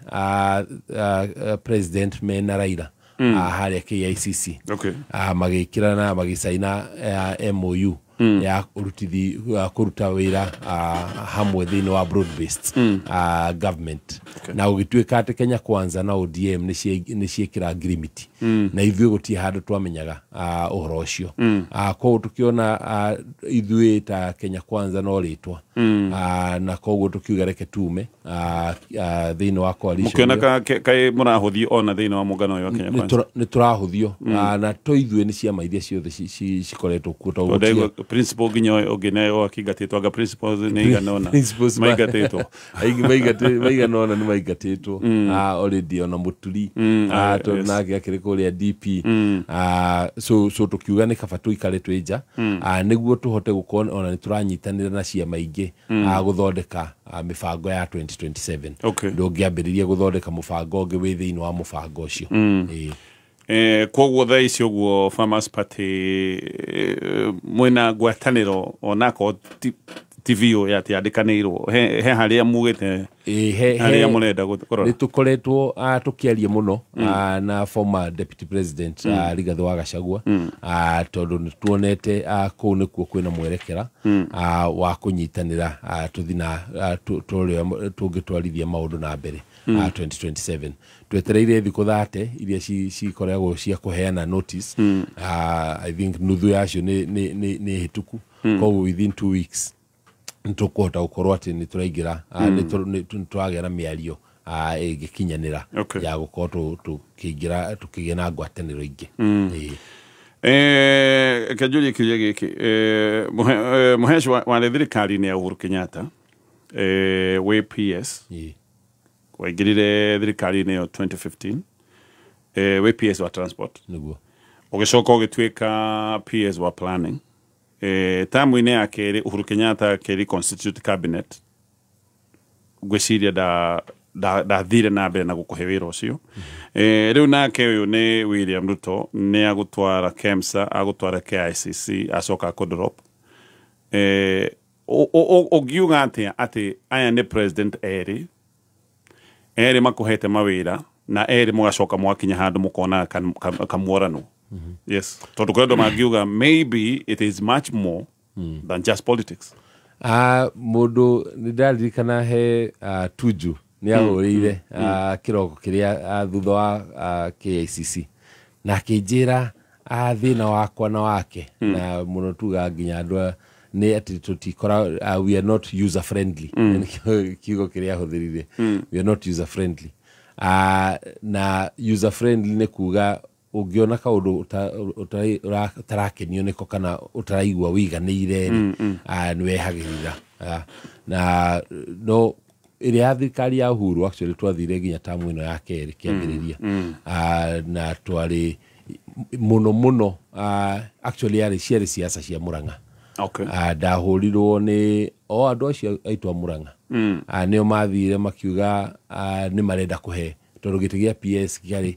president mena Raila haria KICC magikirana magisaina MOU ya urutithi kuruta wira hamwe thĩinĩ wa broad based government na ugituĩka ati Kenya Kwanza na ODM ni ciekira agreement na ithuĩ gũtirĩ handũ twamenyaga ũhoro ũcio koguo tukiona ithuĩ ta Kenya Kwanza no ritwa na koguo tukiuga reke tume thĩinĩ wa coalition mukiona kai mũrahuthio ona thĩinĩ wa mũngano ũyũ wa Kenya Kwanza ni turahuthio na to ithuĩ ni ciama iria ciothe cikoretwo kuo to principal ginyo ogene akigatitwo aga principles ni iganona maigatitwo maiganona ni maigatitwo already ona muturi to nake akiri kuria DP so tukiuga ni kabatu ikare twija niguo tuhote gukona ona ni turanyitanira na ciama ingĩ guthondeka mibango ya 2027 ndungiambiriria guthondeka mubango ũngĩ wĩ thĩinĩ wa mubango ũcio koguo thaa ici ũguo Farmers Party mwena ngwatanĩro onako TV ya tiandikanĩirwo he harĩa mugĩte harĩa mũrenda gũkorwo nĩ tukoretwo tukiaria mũno na former deputy president Rigathi wa Gachagua tondũ nĩ tuonete kũu nĩkuo kwĩna mwerekera wa kũnyitanĩra tũthina tũngĩtwarithia maũndũ na mbere 2027 twetereire thikũ 30 iria cikoragwo cia kuheana notice I think nuthu yacio nĩ hĩtũku koguo within 2 weeks nitukuhota gukorwo ati ni turaingira nitwagera na miario igikinyanira ya gukorwo tukigĩa na ngwatanĩro ingĩ kajuri kije giki muhesh wa thirikari-inĩ ya Uhuru Kenyatta WPS waingirire thirikari-inĩ ya 2015 WPS wa transport niguo ugicoka ugituĩka PS wa planning tamu-inĩ ya kerĩ Uhuru Kenyatta keri constitute cabinet gwĩciria ndathire na mbere na gũkũhe wĩra ũcio rĩu nake ũyũ nĩ William Ruto nĩ agũtwara KEMSA agũtwara KICC acoka kũdrop ũngiuga atĩ aya nĩ president erĩ makũhete mawĩra na erĩ mũgacoka mwakinya handũ mũkona kamuorano yes tondu kwendo magiuga maybe it is much more than just politics mundu nindaririkana he Tuju ni ahurire kiroko kiria thutha wa KICC na akĩnjĩra thĩna wakwa na wake na muno tuga nginya andũ ni ati tutikora we are not user friendly kiugo kiria ahũthĩrire we are not user friendly na user friendly ni kuga ungiona kaundu utarakenio niko kana utaraigua wiganĩire ni wehagĩrĩra na no iria thirikari ya Uhuru actually twathire nginya tamu ino ya kerĩ kĩambĩrĩria na twari muno actually ciarĩ siasa cia Murang'a ndahurirwo ni andũ acio aitwa Murang'a nĩo mathire makiuga nĩ marenda kũhe tondũ gĩtĩ gĩa PS kĩarĩ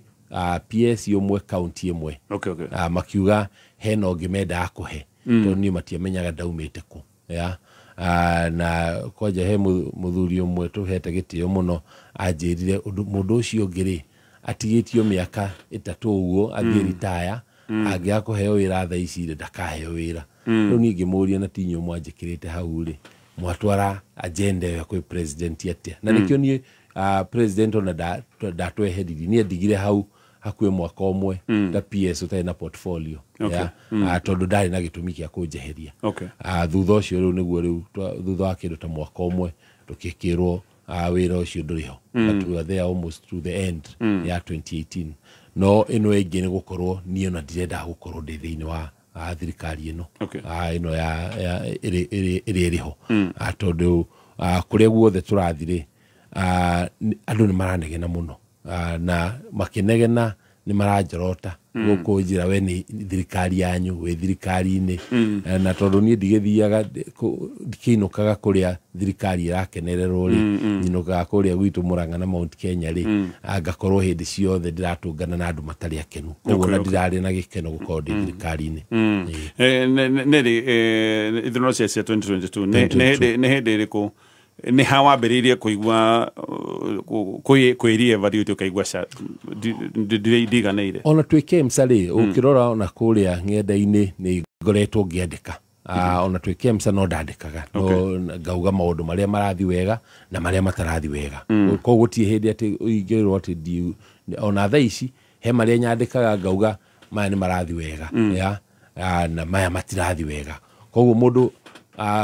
PS yomwe county imwe makiuga hena ũngĩ menda akũhe tondũ niĩ matiamenyaga ndaumĩte kũ na kwaja he mũthuri ũmwe tũhete gĩtĩo mũno anjĩrire mũndũ ũcio ũngĩ atigĩtio mĩaka 3 ũguo athiĩ retire angĩaga kũheo wĩra thaa ici ndakaheo wĩra rĩu niĩ ngĩmũria na tinyo mwanjĩkĩrĩte hau rĩ mwatwara agenda ya kwĩ president atĩa na nĩkĩo niĩ president ona ndatweheriri niĩ ndigire hau hakuwe mwaka omwe ta PS utai na portfolio tondu ndari na gitumi kia kunjeheria thutha ucio riu niguo riu thutha wa kindu ta mwaka omwe tukikirwo wira ucio nduriho but we are there almost to the end ya 2018 no ino ingi ni gukorwo ni ona ndirenda gukorwo ndi thiini wa thirikari ino ino ya iriho tondu kuria guothe turathire andu ni maranegena muno na makinegena ni maranjorota guku njira we ni thirikari yanyu we thirikari-ini na tondu ni ndigithiaga ndikinukaga kuria thirikari irakenererwo ri nyinukaga kuria gwitu Murang'a na Mount Kenya ri ngakorwo hindi ciothe ndiratungana na andu matari akenu koguo na ndirari na gikeno gukorwo ndi thirikari-ini neri ithurano cia 2022 ne hindi iriku ni hawa beririe kuigwa kuirie evaluate ukaigwa ndiganeire ona twike msari ukirora ona kuria ngenda-ini ni ngoretwo ngiandika ona twike msa no ndandikaga no ngauga maundu maria marathi wega na maria matarathi wega koguo ti hindi ati ingirwo ati ona thaa ici he maria nyandikaga ngauga maya ni marathi wega na maya matirathi wega koguo mundu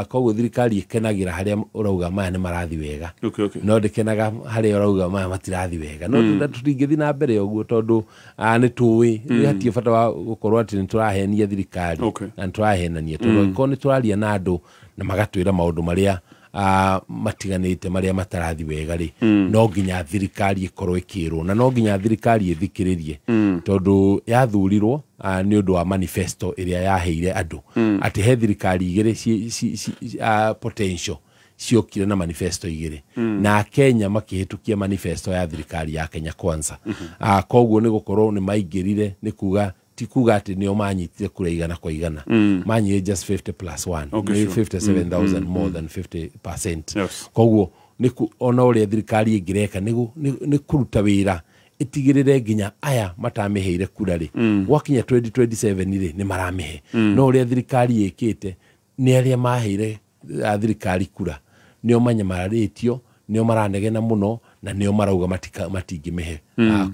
koguo thirikari ikenagira haria urauga maya ni marathi wega no ndikenaga haria urauga maya matirathi wega no tutingithi na mbere uguo tondu ni tuwi ni hatie bata wa gukorwo ati ni turahenia thirikari na turahenania tondu ko ni turaria na andu na magatwira maundu maria matiganite maria matarathi wega ri no nginya thirikari ikorwo ikirwo na no nginya thirikari ithikiririe tondu yathurirwo ni undu wa manifesto iria yaheire andu ati he thirikari igire potential ciokire na manifesto igire na Kenya makihitukia manifesto ya thirikari ya Kenya Kwanza koguo ni gukorwo ni maingirire ni kuga tikuga ati nio manyitire kura igana kwa igana manyire just 50+1 57,000 more than 50%. Koguo ni ona uria thirikari ingireka ni kuruta wira itigirire nginya aya matamiheire kura ri gwakinya 2027 ri ni maramihe no uria thirikari ikite ni aria maheire thirikari kura nio manyamaritio nio maranegena muno na nio marauga matingimehe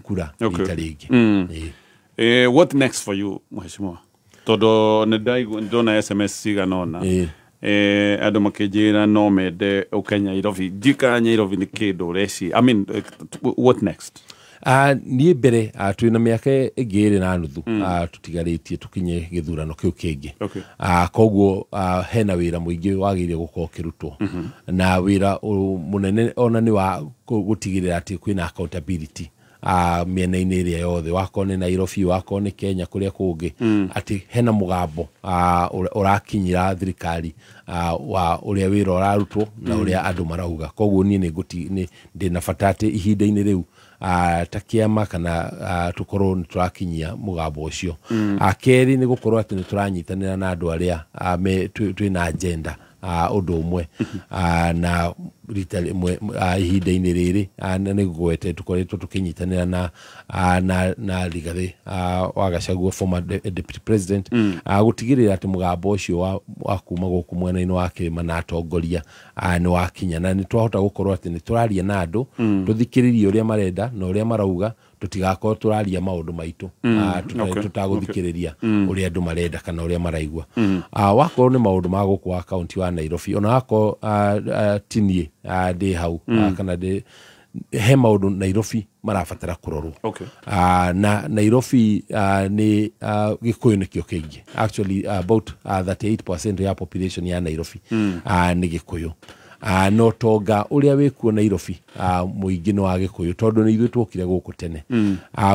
kura itaringi. What next for you, Mheshimiwa? Todo ndona SMS siganona andu makijira no mende ukenya Nairobi jika Nairobi ni kindu reci I mean what next? Ni mbere twina miaka igiri na nuthu tutigaritie tukinye githurano kiu kingi koguo hena wira muingi wagiire gukorwo kirutwo na wira munene ona ni wa gutigirira ati kwina accountability miena-ini iria yothe wakone Nairobi wakone Kenya kuria kungi ati hena mugambo urakinyira thirikari wa uria wira urarutwo na uria andu marauga koguo ni ndina fatati ihinda-ini riu takiama kana tukorwo ni turakinyia mugambo ucio keri ni gukorwo ati ni turanyitanira na andu aria twina agenda undu umwe na ihinda-ini riri ni gwete tukoretwo tukinyitanira na Rigathi wa Gachagua former deputy president gutigirira ati mugambo ucio wa kuma guku mwena-ini wa Kirima na atongoria ni wakinya na ni twahota gukorwo ati ni turaria na andu tuthikiririe uria marenda na uria marauga tutigakorwo turaria maundu maitu tutaguthikiriria uria andu marenda kana uria maraigua wakorwo ni maundu ma guku wa county wa Nairobi ona wako tinie ndi hau kana he maundu Nairobi marafatara kurorwo na Nairobi ni gikuyu nikio kingi actually about 38% ya population ya Nairobi ni gikuyu no tonga uria wikuo Nairobi muingi no wa gikuyu tondu ni ithuĩ twokire guku tene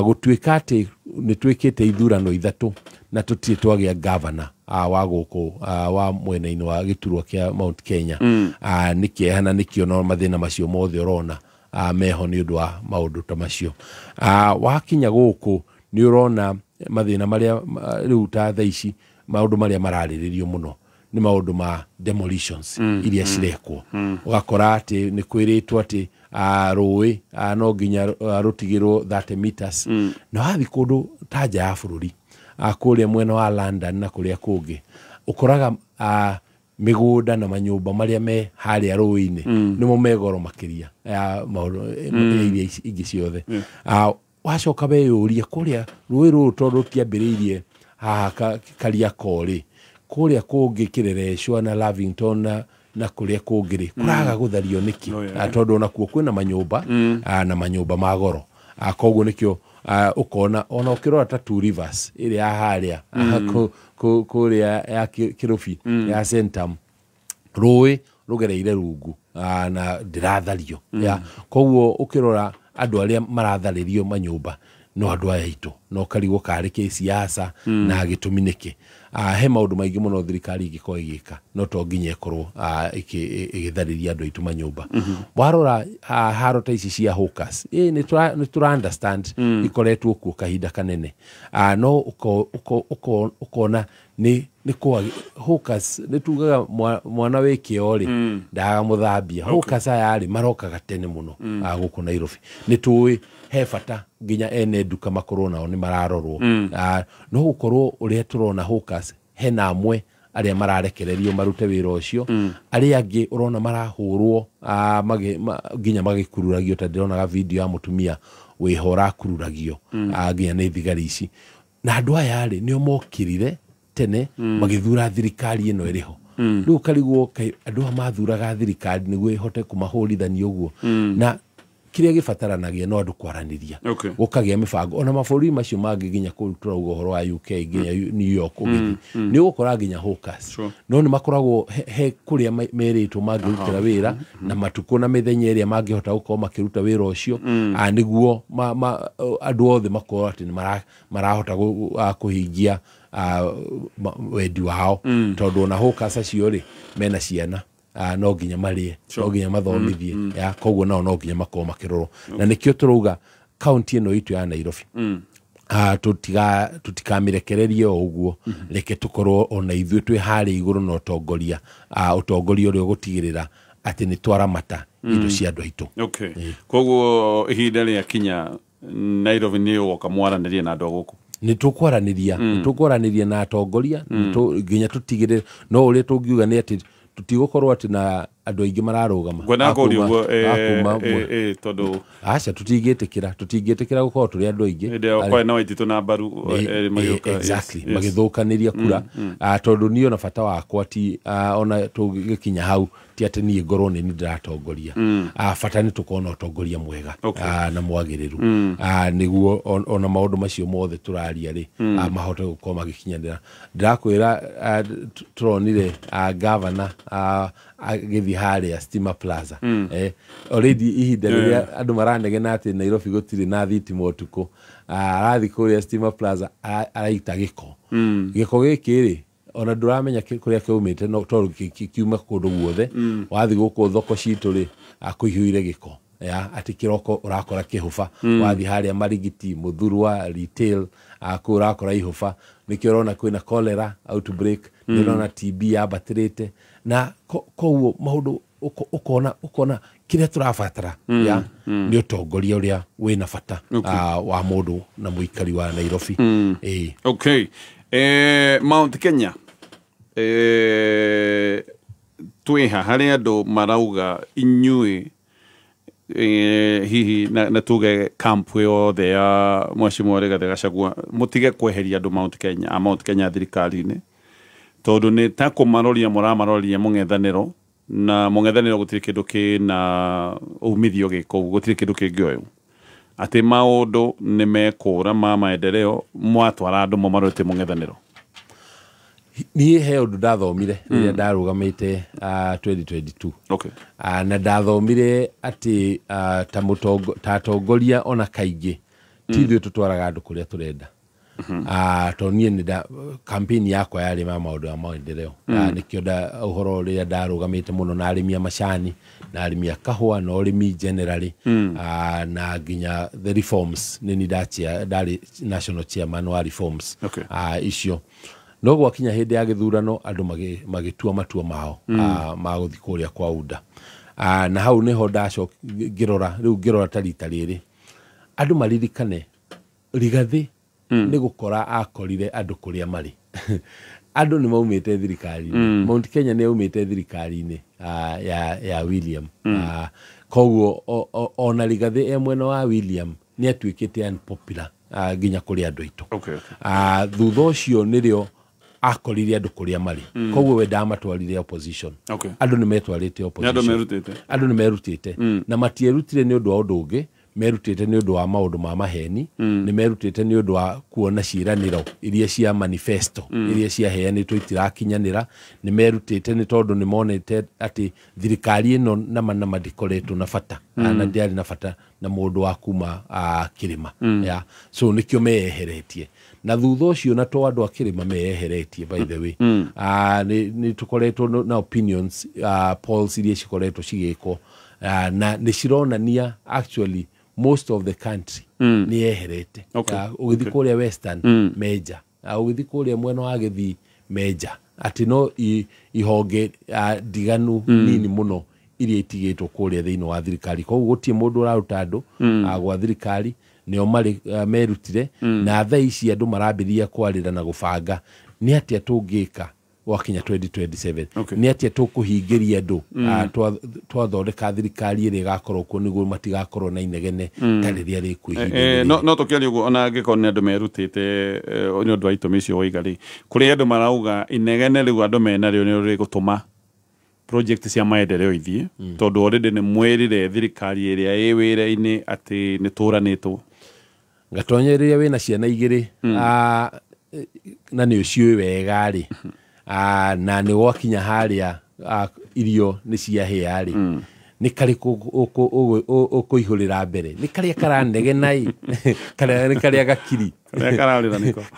gutwika ati ni twikite ithurano ithatu na tutie twagia governor wa guku wa mwena-ini wa giturwa kia Mount Kenya nikiehana nikio no mathina macio mothe urona meho ni undu wa maundu ta macio wakinya guku ni urona mathina maria riu ta thaa ici maundu maria marariririo muno ni maundu ma demolitions iria cirekwo ugakora ati ni kwiritwo ati rui no nginya rutigirwo 30 meters na wathi kundu tanja ya bururi kuria mwena wa London na kuria kungi ukoraga migunda na manyumba maria me haria rui-ini nimo megoro makiria ya maundu iria ingi ciothe wacoka weyũrie kũrĩa rũĩ rũrũ tondũ rũtiambĩrĩirie haha Kariakoo-rĩ, kũrĩa kũngĩ Kĩrerecwa na Lavington na kũrĩa kũngĩ-rĩ kũraga gũthario nĩkĩ? Tondũ onakuo kwĩna manyũmba na manyũmba ma goro, koguo nĩkĩo ukona ona ukirora ta Two Rivers ĩrĩa ya harĩa kũrĩa ya Kĩrũbi ya Centum, rũĩ rũgereire rungu na ndirathario. Koguo ukirora andũ arĩa maratharĩrio manyũmba no andũ aya aitũ, no karigwo karĩ kĩsiasa na gĩtũmi nĩkĩ. He maũndũ maingĩ mũno thirikari ingĩkorwo igĩka, no to nginya ĩkorwo ĩgĩtharĩria andũ aitũ manyũmba. Warora haro ta ici cia hawkers, nĩ tũra understand ikoretwo kuo kahinda kanene, no ũkona nĩ kwa hawkers nĩ tugaga mwana wĩkĩo-rĩ ndaga mũthambia. Hawkers aya-rĩ marokaga tene mũno gũkũ Nairobi. Nĩ tũĩ he bata nginya ene nduka makorwo nao nĩ mararorwo. No gũkorwo ũrĩa tũrona hawkers hena amwe arĩa mararekererio marute wĩra ũcio, arĩa angĩ ũrona marahũrwo nginya magĩkururagio. Ta ndĩronaga video ya mũtumia wĩho ũrakururagio nginya nĩ thigari ici. Na andũ aya-rĩ nĩo mokĩrire tene magĩthura thirikari ĩno ĩrĩho. Rĩu karigwo andũ aya mathuraga thirikari nĩguo ĩhote kũmahũrithania ũguo, na kĩrĩa gĩbataranagia no andũ kwaranĩria, gũkagĩa mĩbango. Ona mabũrũri macio mangĩ nginya kũrutura ũhoro wa UK nginya New York ũgĩthiĩ, nĩ ũgũkora nginya hawkers no nĩ makoragwo he kũrĩa merĩtwo mangĩrutĩra wĩra na matukũ na mĩthenya ĩrĩa mangĩhota gũkorwo makĩruta wĩra ũcio, nĩguo andũ othe makorwo atĩ nĩ marahota kũhingia wendi wao. Tondũ ona hawkers acio-rĩ mena ciana, no nginya marĩe, no nginya mathomithie, koguo nao no nginya makorwo makĩrorwo. Na nĩkĩo tũrauga kaunti ĩno itũ ya Nairobi tutikamĩrekererie o ũguo, reke tũkorwo ona ithuĩ twĩ harĩa igũrũ na ũtongoria ũrĩa ũgũtigĩrĩra atĩ nĩ twaramata indo cia andũ aitũ. Koguo ihinda rĩa kinya Nairobi nĩ ũgoka mwaranĩrie na andũ a gũkũ. Nĩ tũkwaranĩria na atongoria nginya tũtigĩrĩre. No ũrĩa tũngiuga nĩ atĩ tutigũkorwo atĩ na andũ aingĩ mararũgama. Ngwenda kũria ũguo tondũ aca tũtingĩtĩkĩra gũkorwo tũrĩ andũ aingĩ kwa na Waititũ na Mbaru magĩthũkanĩria kura. Tondũ niĩ ona bata wakwa ti ona tũgĩkinya hau ti atĩ niĩ ngorwo nĩ ndĩratongoria. Bata nĩ tũkorwo na ũtongoria mwega na mwagĩrĩru, nĩguo ona maũndũ macio mothe tũraria-rĩ mahote gũkorwo magĩkinyanĩra. Ndĩrakwĩra tũronire gavana agĩthiĩ harĩa Stima Plaza, already ihinda rĩrĩa andũ maranegena atĩ Nairobi gũtirĩ na thitima ũtukũ, arathi kũrĩa Stima Plaza araita gĩko. Gĩko gĩkĩ-rĩ ona ndũramenya kũrĩa kĩumĩte, no tondũ kiuma kũndũ guothe. Wathi gũkũ thoko citũ-rĩ kũihũire gĩko, atĩ kĩroko ũrakora kĩhũba. Wathi harĩa Marigiti, Mũthurwa, retail, kũu ũrakora ihũba. Nĩkĩo ũrona kwĩna cholera outbreak, nĩ ũrona TB yambatĩrĩte. Na koguo maũndũ ũkona kĩrĩa tũrabatara nĩ ũtongoria ũrĩa wĩna bata wa mũndũ na mũikari wa Nairobi. Mount Kenya twĩha harĩ andũ marauga inyuĩ hihi na tuge kampu yothe ya Mheshimiwa Rigathi Gachagua mũtige kweheria andũ Mount Kenya thirikari-inĩ, tondũ nĩ ta kũmaroria mũramaroria mũng'ethanĩro, na mũng'ethanĩro gũtirĩ kĩndũ kĩna umithio gĩkũ, gũtirĩ kĩndũ kĩngĩoywo. Atĩ maũndũ nĩ mekũra ma maendeleo mwatwara andũ momarũte mũng'ethanĩro. Niĩ he ũndũ ndathomire rĩrĩa ndarũgamĩte 2022, na ndathomire atĩ ta atongoria ona kaingĩ ti ithuĩ tũtwaraga andũ kũrĩa tũrenda. Tondũ niĩ nĩ campaign yakwa yarĩ ma maũndũ ya maendeleo. Nĩkĩo ũhoro rĩrĩa ndarũgamĩte mũno na arĩmi a macani na arĩmi a kahũa na ũrĩmi generally, na nginya the reforms nĩ ndarĩ national chairman wa reforms icio. No gwakinya hĩndĩ ya gĩthurano andũ magĩtua matua mao ma gũthiĩ kũrĩa kwa UDA. Na hau nĩho ngĩrora ta rita rĩrĩ andũ maririkane Rigathi nĩ gũkora akorire andũ kũrĩa marĩ. Andũ nĩ maumĩte thirikari-inĩ. Mount Kenya nĩ yaumĩte thirikari-inĩ ya William. Koguo ona Rigathi mwena wa William nĩ atuĩkĩte unpopular nginya kũrĩ andũ aitũ. Thutha ũcio nĩrĩo akorire andũ kũrĩa marĩ. Koguo we ndamatwarire opposition. Andũ nĩ metwarĩte opposition. Andũ nĩ merutĩte. Na matierutire nĩ ũndũ wa ũndũ ũngĩ, merutĩte nĩ ũndũ wa maũndũ ma maheni, nĩ merutĩte nĩ ũndũ wa kuona ciĩranĩro iria cia manifesto iria ciaheanĩtwo itirakinyanĩra, nĩ merutĩte nĩ tondũ nĩ monete atĩ thirikari ĩno nama ndĩkoretwo na bata na ndĩarĩ na bata na mũndũ wa kuma kĩrĩma. So nĩkĩo meyeheretie. Na thutha ũcio na to andũ a kĩrĩma meyeheretie by the way. Nĩ tũkoretwo na opinions polls iria cikoretwo cigĩkwo na nĩ cironania actually most of the country nĩ yeherete. Ũgĩthiĩ kũrĩa Western Major, ũgĩthiĩ kũrĩa mwena wa Gĩthii Major, atĩ no ihonge ndiganu nini mũno iria itigĩtwo kũrĩa thĩinĩ wa thirikari. Koguo gũtirĩ mũndũ ũraruta andũ gwa thirikari, nĩo marĩ merutire, na thaa ici andũ marambĩrĩria kwarĩra na gũbanga nĩ atĩa tũngĩka wakinya 2027. Nĩ atĩa tũkũhingĩria andũ twathondeka thirikari ĩrĩa ĩgakorwo kuo nĩguo matigakorwo na inegene ta rĩrĩa rĩkuo. No tũkĩaria ũguo ona angĩkorwo nĩ andũ merutĩte nĩ ũndũ wa itũmi icio woiga-rĩ, kũrĩ andũ marauga inegene rĩu andũ menarĩo nĩ rĩgũtũma project cia maendeleo ithiĩ, tondũ already nĩ mwĩrire thirikari ĩrĩa ĩ wĩra-inĩ atĩ nĩ tũranĩtwo. Gatonya rĩrĩa wĩna ciana igĩrĩ na nĩ ũciũĩ wega-rĩ, na nĩ gwakinya harĩa irio nĩ ciahĩa-rĩ, nĩ karĩ ũkũihũrĩra mbere, nĩ karĩa karanegena nĩ karĩa gakiri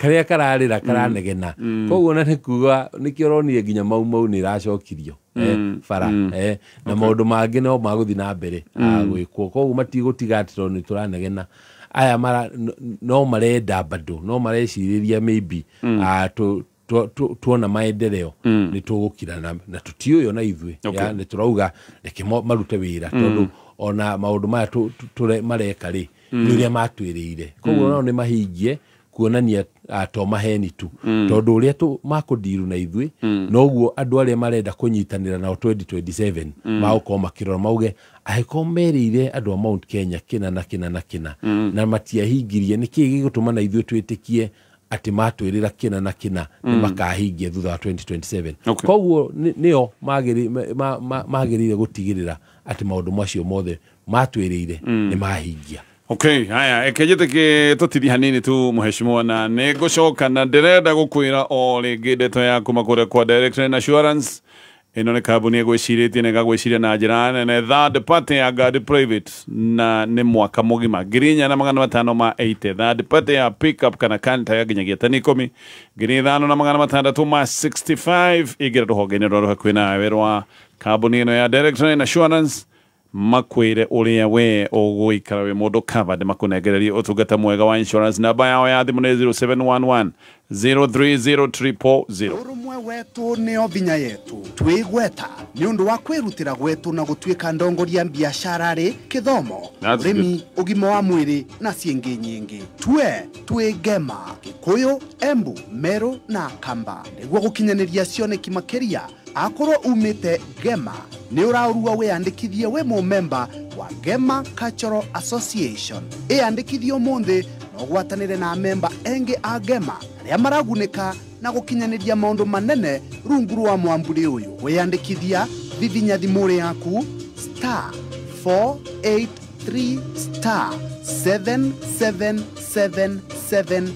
karĩa kararĩra karanegena. Koguo na nĩ kuga nĩkĩo ũronire nginya mau nĩ ĩracokirio bara, na maũndũ mangĩ no magũthiĩ na mbere gwĩkwo. Koguo matigũtiga atĩ tondũ nĩ tũranegena, aya no marenda bado, no marecirĩria maybe tuona maendeleo nĩ tũgũkira na tũtiũĩ ona ithuĩ, nĩ tũrauga reke marute wĩra tondũ ona maũndũ maya mareka-rĩ nĩ ũrĩa matwĩrĩire. Koguo nao nĩ mahingie kuonania to maheni tu, tondũ ũrĩa makũndiru na ithuĩ noguo andũ arĩa marenda kũnyitanĩra nao 2027 magũkorwo makĩrora mauge angĩkorwo merĩire andũ a Mount Kenya kĩna na kĩna na kĩna na matiahingirie, nĩkĩĩ gĩgũtũma na ithuĩ twĩtĩkie atĩ matwĩrĩra kĩna na kĩna nĩ makahingia thutha wa 2027. Koguo nĩo magĩrĩire gũtigĩrĩra atĩ maũndũ macio mothe matwĩrĩire nĩ mahingia. Haya, ekejete tũtiri hanini tu mheshimiwa, na nĩngũcoka na ndĩrenda gũkwĩra o rĩngĩ ndeto yaku makũrĩa kwa Direction Assurance. Ĩno nĩ kambuni ĩgwĩcirĩtie na ĩgagwĩciria na njĩra nene, third party ya ngari private, na nĩ mwaka mũgima 4,580. Third party ya pickup kana kanta ya nginyagia tani 10 5,665. Igira rũhonge-inĩ rwa hakuhĩ nawe rwa kambuni ĩno ya Direction Assurance, makwĩre ũrĩa we ũgũikara wĩ mũndũ covered, makũnengererie ũtungata mwega wa insurance. Namba yao ya thimũ nĩ 0711 030 Urumwe wetu nĩo vinya yetu, twĩgweta nĩ ũndũ wa kwĩrutĩra gwetu na gũtuĩka ndongoria biacara-rĩ, kĩthomo, ũrĩmi, ũgima wa mwĩrĩ na ciĩngĩ nyingĩ. Twĩ Gema, Gĩkũyũ, Embu, Meru na Kamba nĩguo gũkinyanĩria cioneki makĩria. Akorwo umĩte Gema nĩ ũraurua wĩyandĩkithie wĩ mũmemba wa Gema Cultural Association. Ĩyandĩkithie ũmũthĩ na ũgwatanĩre na memba engĩ a Gema arĩa maragunĩka na gũkinyanĩria maũndũ manene rungu rwa mwambũrĩ ũyũ. Wĩyandĩkithia, vivinya thimũ yaku *483*7777#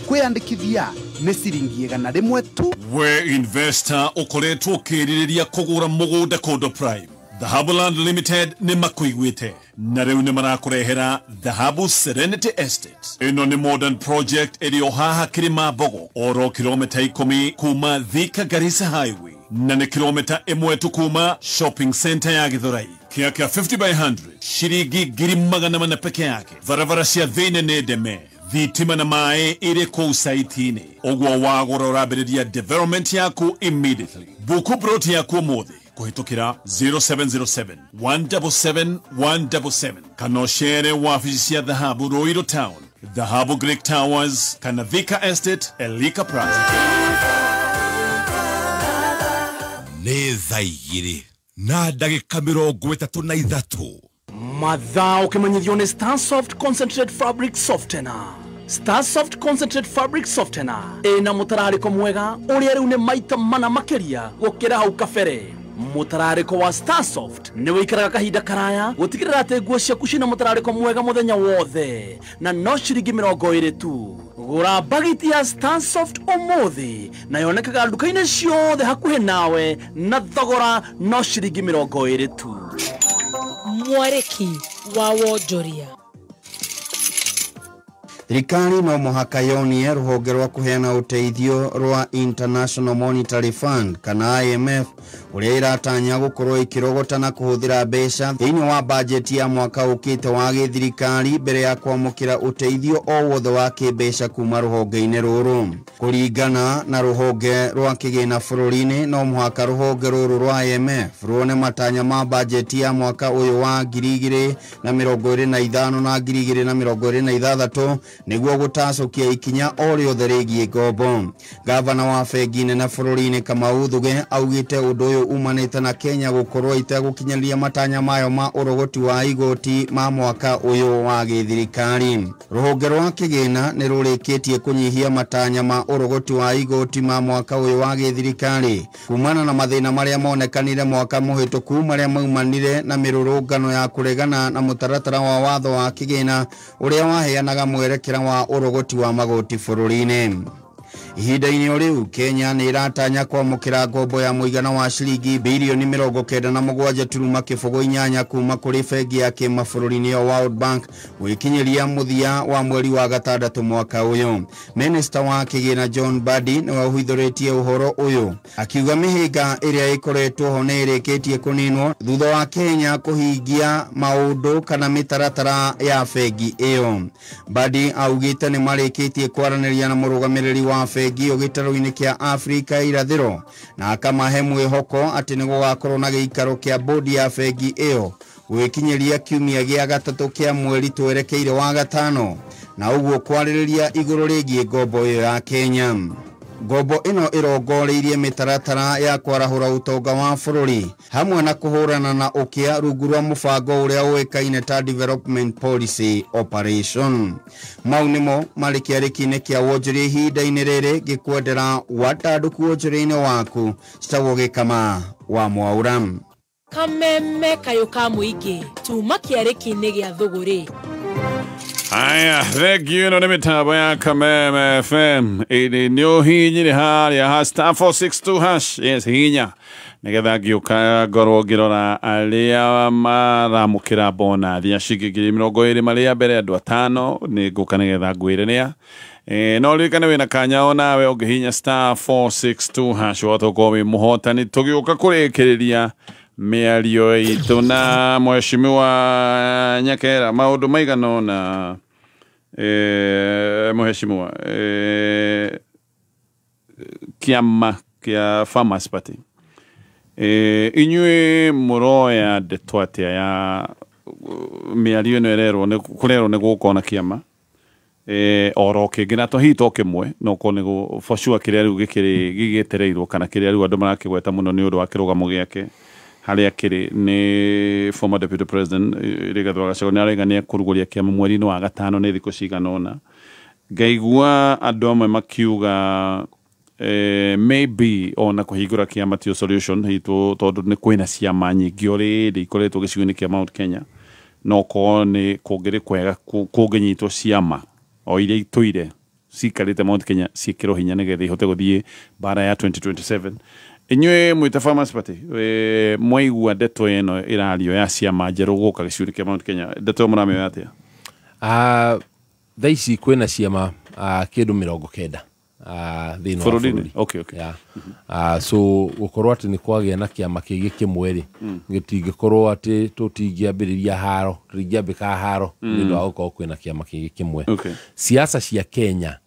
kwĩyandĩkithia nĩ ciringi 100 tu. We investor ukoretwo ũkĩrirĩria kũgũra mũgũnda kũndũ prime, Dhahabu Land Limited nĩ makũiguĩte na rĩu nĩ marakũrehera Dhahabu Serenity Estate. Ĩno nĩ modern project ĩrĩ o haha Kĩrĩma-Mbogo, oro kilomita 10 kuma Thika Garissa Highway, na nĩ kilomita 1 tu kuma shopping center ya Githurai. Kĩa 50 by 100 shiringi 1,400 peke yake. Barabara cia thĩinĩ nĩ ndeme, thitima na maĩ ĩrĩ kũu saiti-inĩ. Ũguo wagũra ũrambĩrĩria development yaku immediately. Buku plot yaku ũmũthĩ kũhĩtũkĩra 0707 177 177 kana ũcere wabici cia Dhahabu Ruiru Town, Dhahabu Greek Towers kana Thika Estate, Elika Plaza. Nĩ thaa igĩrĩ na ndagĩka 33. mathaa ukimanyithio ni Starsoft Concentrate Fabric Softener. Starsoft Concentrate Fabric Softener ina mutarariko mwega uria riu ni maita mana makiria gukira hau kabere. Mutarariko wa Starsoft ni wikaraga kahinda karaya gutigirira ati nguo ciaku cina mutarariko mwega muthenya wothe na no ciringi 20 tu. Gura bagiti ya Starsoft umuthi na yonekaga nduka-ini ciothe hakuhi nawe na thogora no ciringi 20 tu. Mwareki wa wonjoria. Thirikari no muhaka yonie ruhonge rwa kuheana uteithio rwa International Monetary Fund kana IMF uria iratanya gukorwo ikirogota na kuhuthira mbeca thiini wa budget ya mwaka ukite wa githirikari mbere ya kwamukira uteithio o wothe wa kimbeca kuma ruhonge-ini ruru. Kuringana na ruhonge rwa kigina bururi-ini no muhaka ruhonge ruru rwa IMF ruone matanya ma budget ya mwaka uyu wa 2025 na 2026 niguo gutacokia ikinya o riothe rigie ngombo. Gavana wa bengi nene bururi-ini Kamau Thuge augite undu uyu umanite na Kenya gukorwo itegukinyaria matanya mayo ma urogoti wa igoti ma mwaka uyu wa githirikari. Ruhonge rwa kigina ni rurikitie kunyihia matanya ma urogoti wa igoti ma mwaka uyu wa githirikari kumana na mathina maria monekanire mwaka muhituku maria maumanire na mirurungano ya kuregana na mutaratara wa watho wa kigina uria waheanaga mwerekera wa urogoti wa magoti bururi-ini. Ihinda-ini riu Kenya ni iratanya kwamukira ngombo ya muigana wa ciringi bilioni 97.8 kuma kuri bengi ya kimabũrũri-ini ya World Bank gwikinyiria muthia wa mweri wa gatandatũ mwaka uyu. Minister wa kigina John Mbadi ni wahuithuritie uhoro uyu akiuga mihinga iria ikoretwo ho ni irikitie kuninwo thutha wa Kenya kuhingia maundu kana mitaratara ya bengi iyo. Mbadi augite ni marikitie kwaraniria na murugamiriri wa bengi gitaro-ini kia Afrika irathiro na akamahe mwihoko ati ni gugakorwo na giikaro kia bodi ya bengi iyo gwikinyiria kiumia gia gatatu kia mweri twerekeire wa gatano na uguo kwaririria iguru rigie ngombo iyo ya Kenya. Ngombo ino irongoreirie mitaratara ya kwarahura utonga wa bururi hamwe na kuhurana na ukia rungu rwa mubango uria uikaine ta Development Policy Operation. Mau nimo malikiariki-ini kia wonjoria ihinda-ini riri gikwendera watanduku wonjoria-ini waku citagwo Gikama wa Mwaura. Kameme kayo ka muingi tuma kiariki-ini gia thuguri. Aya, thank you no mitambo ya Kameme FM. Ili nyo hinyiri hali ya star 462 hash. Yes, hinya. Negetha giuka gorwo girora alia maramukira bona thia shigigiri 20 maria mbere andu atano ni guka negetha ngwirenea. No rikane wina kanya onawe ungihinya star 462 hash watogomi muhotani tugiuka kurikiriria miario itu na mheshimiwa Nyakera maundu maigano na mheshimiwa kiama kia Farmers Party inywe muroya detwatia ya miario no erero ne kurero ne gukona kiama oro kingina to hito kimwe no ko nego for sure kiria riu gigitereirwo kana kiria riu andu marakigweta muno ni undu wa kirugamo giake haria kiri ni former deputy president Rigathi Gachagua ni aregania kuruguria kiama mweri-ini wa gatano ni thiku ciganona ngaigua andu amwe makiuga maybe ona kuhingura kiama tio solution hito tondu ni kwina ciama nyingi already ikoretwo gicigo-ini kia Mount Kenya no ko ni kungiri kwega kunginyitwo ciama o iria ituire cikarite Mount Kenya ciikirwo hinya nigetha ihote guthie bara ya 2027. Inywe mwita Farmers Party mwaigua ndeto ino irario ya ciama njeru guka gicuri kia Mount Kenya ndeto muramio atia? Thaici kwina ciama kindu 90 thini wa bururi. Okay. So gukorwo ati ni kwagia na kiama kingi kimwe gitingikorwo ati tutingiambiriria haro tutingiambika haro ndio wa gukorwo kwina kiama kingi kimwe. Siasa cia Kenya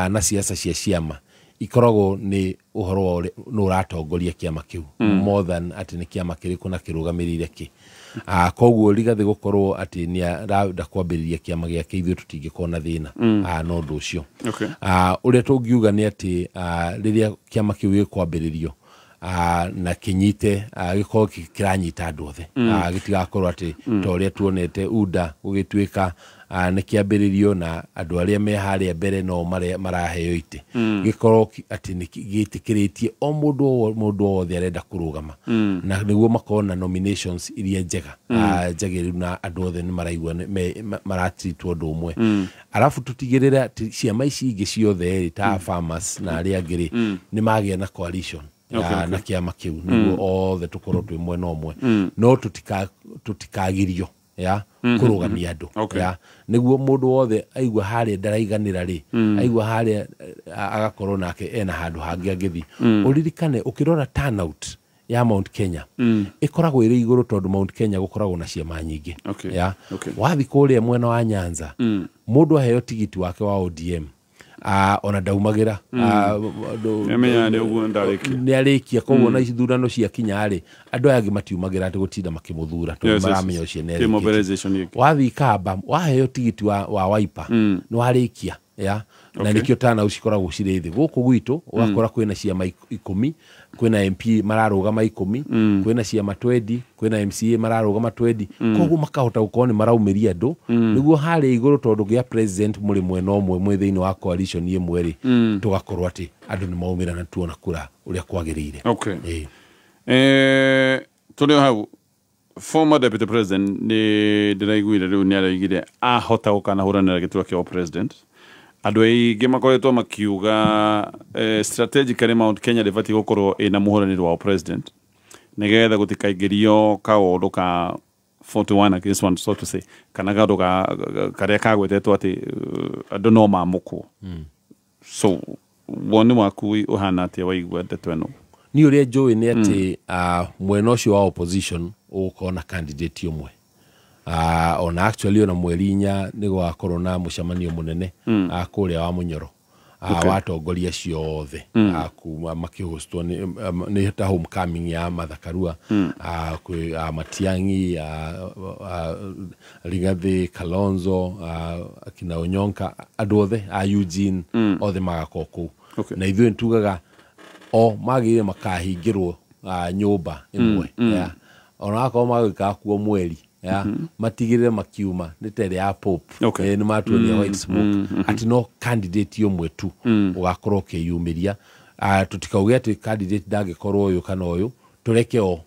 na siasa cia ciama ikoragwo ni uhoro no ratongoria kiama kiu more than ati ni kiama kiriku na kirugamirire ki koguo Rigathi gukorwo ati ni arenda kwambiriria kiama giake ithuĩ tutingikona thina no ndu ucio uria tungiuga ni ati riria kiama kiu gikwambiririo na kinyite giko kiranyita andu othe gitigakorwo ati toria tuonete UDA gugituika nä kä ambä na andå arä a me harä mbere no maraheo itä gikorwo ati gä tä kä rä tie o må ndå wothe arenda kå rå gama na nä guo makorwo na nominations iria njega njagä rä na andå othe nä maraigua maratritwo ndå mwe arabu tå tigä rä re ciama ici ingä ciothe ta farmers na arä angä rä nä magä na coalition na kä ama kä u nä guo othe tå korwo twä mwena å mwe no tå tikagirio ya kurugamia andu ya niguo mundu wothe aigua haria ndaraiganira ri aigua haria agakorwo nake ena handu hangi agithi uririkane ukirora turnout ya Mount Kenya ikoragwo iri iguru tondu Mount Kenya gukoragwo na ciama nyingi ya wathi kuria mwena wa Nyanza mundu aheo tigiti wake wa ODM ona daumagira nä arĩkia koguo na ithurano cia kinya rĩ andũ aya angĩ matiumagira atĩ gũtinda makĩmũthura tondũ maramenya ũcio nĩ wathi Kamba waheo tigiti wa Wiper nĩ warĩkia ya na nikio tana ucikoragwo cirĩ thĩ gũkũ gwitũ ũgakora kwĩna ciama 10 kwĩna MP mararũgama 10 kwĩna ciama 20 kwĩna MCA mararũgama 20 koguo makahota gũkorwo nĩ maraumĩria andũ nĩguo harĩ igũrũ tondũ gĩa president mũrĩ mwena ũmwe mwĩ thĩinĩ wa coalition ĩmwe rĩ tũgakorwo atĩ andũ nĩ maumĩra na tuona kura ũrĩa kwagĩrĩire tũrĩ hau former deputy president nĩ ndĩraiguire rĩu nĩ araigire ahota gũkanahũranĩra gĩturwa kĩa president andũ aingĩ makoretwo makiuga strategically Mount Kenya rĩbatiĩ gũkorwo ĩna mũhũranĩri wa president nĩgetha gũtikaingĩrio kaũndũ ka 41 against 1 so to say kana kaũndũ karĩa kagwetetwo atĩ andũ no mamũkwo so woni waku ũhana atĩa waigua ndeto ĩno ni ũrĩa njũĩ nĩ atĩ mwena ũcio wa opposition ũgũkorwo na candidate ũmwe ona actually ona mweri 4 nĩ gwakorwo na mũcemanio mũnene kũrĩa wa Mũnyoro watongoria ciothe kuma makĩhostwo nĩ ta homecoming ya Martha Karua kwĩ Matiang'i Rigathi Kalonzo akina Onyonka andũ othe Eugene othe magakorwo kũu na ithuĩ nĩtugaga o magĩrĩire makahingĩrwo nyũmba ĩmwe ona akorwo magĩka kuo mweri ya matigirire makiuma nĩ tere ya Pope nĩ matuonia white smoke ati no candidate ũmwe tu ugakorwo kĩyumĩria tutikauge atĩ candidate ndangĩkorwo ũyũ kana ũyũ tureke o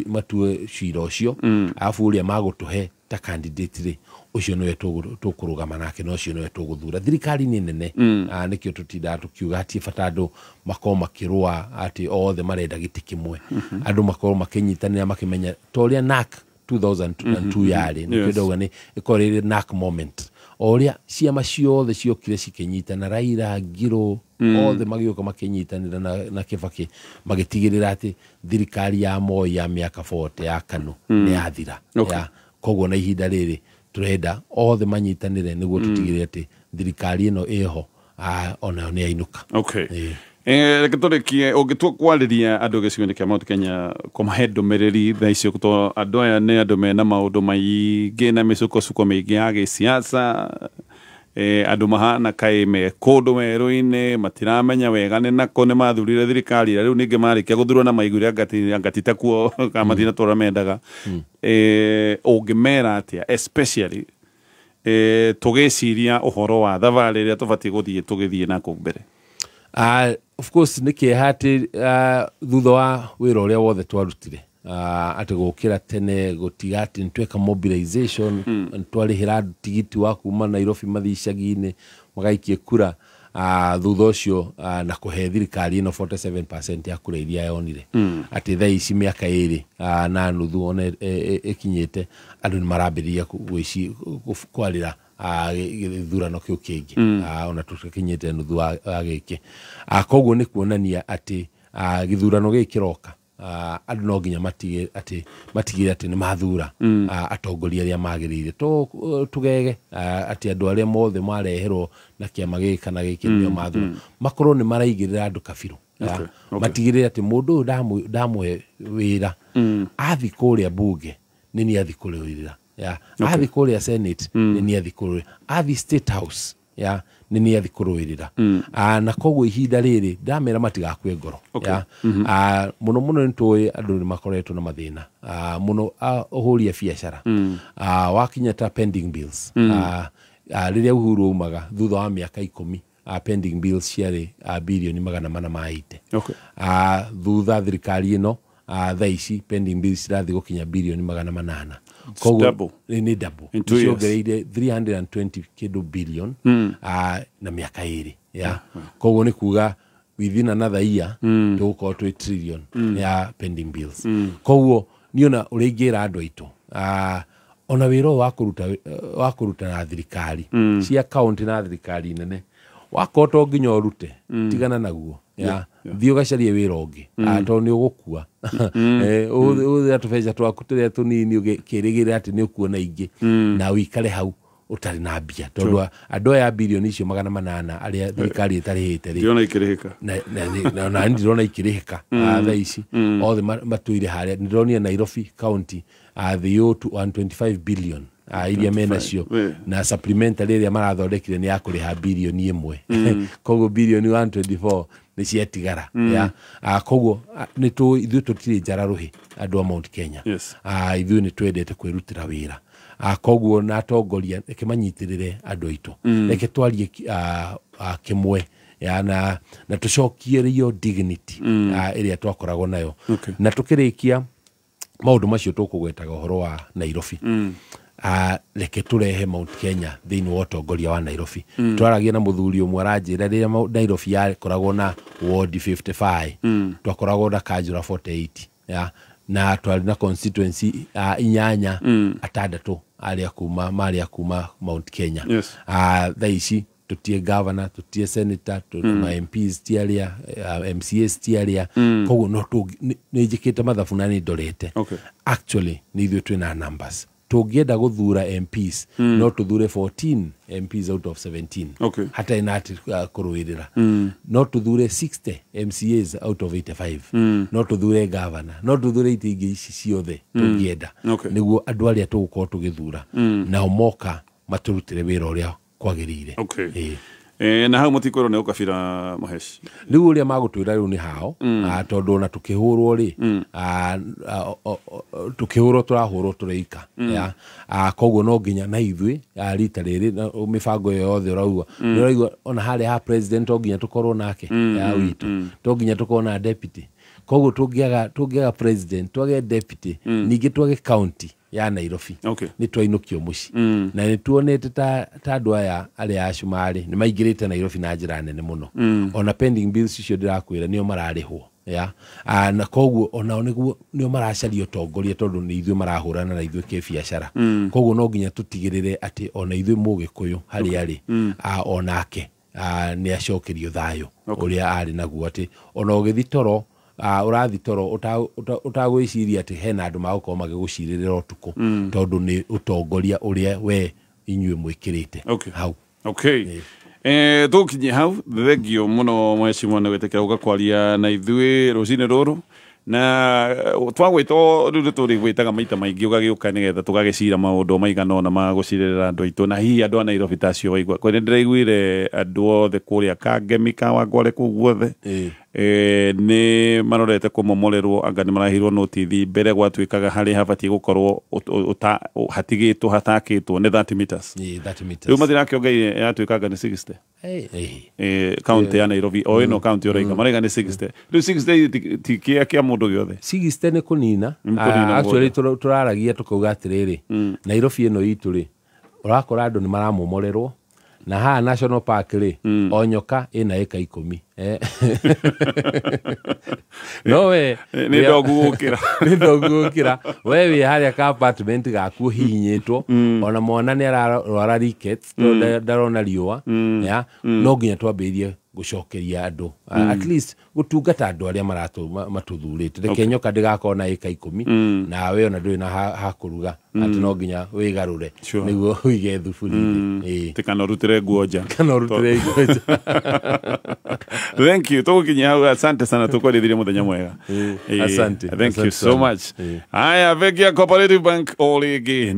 matue cira ũcio afu ũrĩa magũtũhe ta candidate rĩ ucio nĩwe tũkũrũgama nake no ucio nĩwe tũgũthura thirikari nĩ nene nĩkĩo tũtindaga tũkiuga atĩ bata andũ makorwo makĩrũa atĩ othe marenda gĩtĩ kĩmwe andũ makorwo makĩnyitanĩra makĩmenya ta ũrĩa NAC 2002 yarĩ nĩkĩo ndauga nĩ ĩkorwo NAC moment oria ciama ciothe ciokire cikinyitana Raila Ngiro othe magĩũka makĩnyitanĩra na Kibaki magĩtigĩrĩra atĩ thirikari ya Moi ya mĩaka 40 ya KANU nĩ yathira koguo na ihinda rĩrĩ turenda othe manyitanĩre nĩguo tũtigĩrĩre atĩ thirikari ĩno ĩho ona nĩ yainũka reke tũrĩkie ũngĩtua kwarĩria andũ gĩcigo-inĩ kĩa Mount Kenya kũmahe ndũmĩrĩri thaa icio tondũ andũ aya nĩ andũ mena maũndũ maingĩ na mĩcukocuko mĩingĩ ya gĩsiasa andũ mahana kaĩ me kũndũ werũ-inĩ matiramenya wega nĩ nakũ nĩ mathurire thirikari rĩu ningĩ marĩkia gũthurwo na maigũria ngatita kuo kana matina tũra mendaga ũngĩmera atĩa especially tũgĩciria ũhoro wa thabarĩ ĩrĩa tũbatiĩ gũthiĩ tũgĩthiĩ nakũ mbere of course nĩ kĩeha atĩ thutha wa wĩra ũrĩa wothe twarutire atĩ gũkĩra tene gũtiga atĩ nĩtweka mobilization nĩtwarĩhĩra andũ tigiti wa kuma Nairobi mathiĩ icagi-inĩ magaikie kura thutha ũcio na kũhe thirikari ĩno 47% ya kura iria yonire atĩ thaa ici mĩaka 2 na nuthu ona ĩkinyĩte andũ nĩ marambĩrĩria kwarĩra gĩthurano kĩu kĩngĩ ona tũkinyĩte nuthu wa gĩkĩ koguo nĩ kuonania atĩ gĩthurano gĩkĩ kĩroka andũ no nginya matigĩre atĩ nĩ mathura atongoria arĩa magĩrĩire tũgege atĩ andũ arĩa mothe mareherwo na kĩama gĩkĩ kana gĩkĩ nĩo mathura makorwo nĩ maraigĩrĩra andũ kabirũ matigĩrĩre atĩ mũndũ ũyũ ndamũhe wĩra athi kũrĩa bunge nĩ athi kũrĩrĩra athi kũrĩa senate nĩ athi kũrĩrĩra athi state house ya nini yathi kuruirira na koguo ihinda riri ndamera matigakue ngoro ya muno muno nitoi andu ni makoretwo na mathina muno uhuria biacara wakinya ta pending bills riria uhuru umaga thutha wa miaka 10 pending bills ciari bilioni 480 thutha thirikari ino thaici pending bills irathi gukinya bilioni 800 koguo ni double ciongereire 320 kindu billion na miaka 2 ya koguo ni kuga within another year tugukorwo twi trillion ya pending bills koguo niona uringira andu aitu ona wiro wa kuruta na thirikari cia county na thirikari nene wakoto nginya urute tigana naguo ya thio gacarie wira ungi to ni ugukua uthi atubeca twaku turia tunini ukirigire ati ni ukuona ingi na wikare hau utari na mbia tondu andu ya bilioni icio 800 aria thirikari itarihite ri ndiona ikirihika na ndirona ikirihika tha ici othe matuire haria ndironia Nairobi county the to 125 billion iria menacio na supplementary iria marathondekire ni ya kuriha bilioni 1 koguo bilioni 124 ni ciatigara ya koguo ni ithuĩ tutire njararuhi andu a Mount Kenya ithuĩ ni twendete kwirutira wira koguo na atongoria kimanyitirire andu aitu reke twarie kimwe ya na tucokie rio dignity iria twakoragwo nayo na tukirikia maundu macio tukugwetaga uhoro wa Nairobi reke turehe Mount Kenya thiini wa utongoria wa Nairobi twaragia na muthuri umwe aranjira riria Nairobi yakoragwo na ward 55 twakoragwo na Kajura 48 ya na twari na constituency inyanya atandatu aria kuma Mount Kenya thaici tutie governor tutie senator tutie MPs tiaria MCAs tiaria koguo no ni njikite mathabu na ni ndorete actually ni ithuĩ twina numbers tungienda guthura MPs no tuthure 14 MPs out of 17 hata inati kuruirira no tuthure 60 MCAs out of 85 no tuthure governor no tuthure itingi ici ciothe tungienda niguo andu aria tugukorwo tugithura na umoka maturutire wira uria kwagirire na hau mutikoro ne ukabira Mahesh riu uria magutwira riu ni hao tondu na tukihurwo ri tukihurwo turahurwo tureika ya koguo no nginya na ithui rita riri mibango yothe uraigwa ona hali ha president nginya tukorwo nake ya witu to nginya tukorwo na deputy koguo tungiaga president twage deputy ningi twage county ya Nairobi ni twainukio muci na ni tuonete ta andu aya aria acumari ni maingirite Nairobi na njira nene muno ona pending bills icio ndirakwira nio mararihwo ya na koguo ona niguo nio maracaria utongoria tondu ni ithuĩ marahurana na ithuĩ kibiacara koguo no nginya tutigirire ati ona ithuĩ Mũgĩkũyũ hari ari onake ni acokerio thayo uria ari naguo ati ona ugithi toro urathi toro utagwiciria ati hena andu magukorwo magiguciririra utuku tondu ni utongoria uria we inyue mwikirite hau tukinye hau thegio muno mwecimu na gwetekera ugakwaria na ithuĩ rucini ruru na twagwito riu turi gwitaga maita maingi ugagiuka nigetha tugagicira maundu maigana ona magucirira andu aitu na hihi andu a Nairobi tacio waigua kwene ndiraiguire andu othe kuria Kangemi Kawangware kuu guothe ni marorete kumomorerwo anga ni marahirwo notithi mbere gwatuikaga hari habatie gukorwo hatigitwo hatakitwo ni 30 meters riu mathira kiongeire yatuikaga ni 60 county ya Nairobi o ino county oraiga maraiga ni 60 riu 60 tikia kia mundu giothe 60 ni kunina actually turaragia tukauga atiriri Nairobi ino itu ri urakora andu ni maramomorerwo na ha national park ri onyoka ina eka 10 no we ni ndogukira wewe haria ka apartment gaku hinyitwo ona mwana ni ararwara rickets ndarona riua ya no nginya twambirie gucokeria andu at least gutungata andu aria matuthurite reke nyoka ndigakona eka 10 na we ona ndui na hakuruga ati no nginya wigarure niguo wige thuburi tikanarutire guoja thank you tukinya asante sana tukwendithire muthenya mwega asante thank you so much haya Vegia Cooperative Bank all again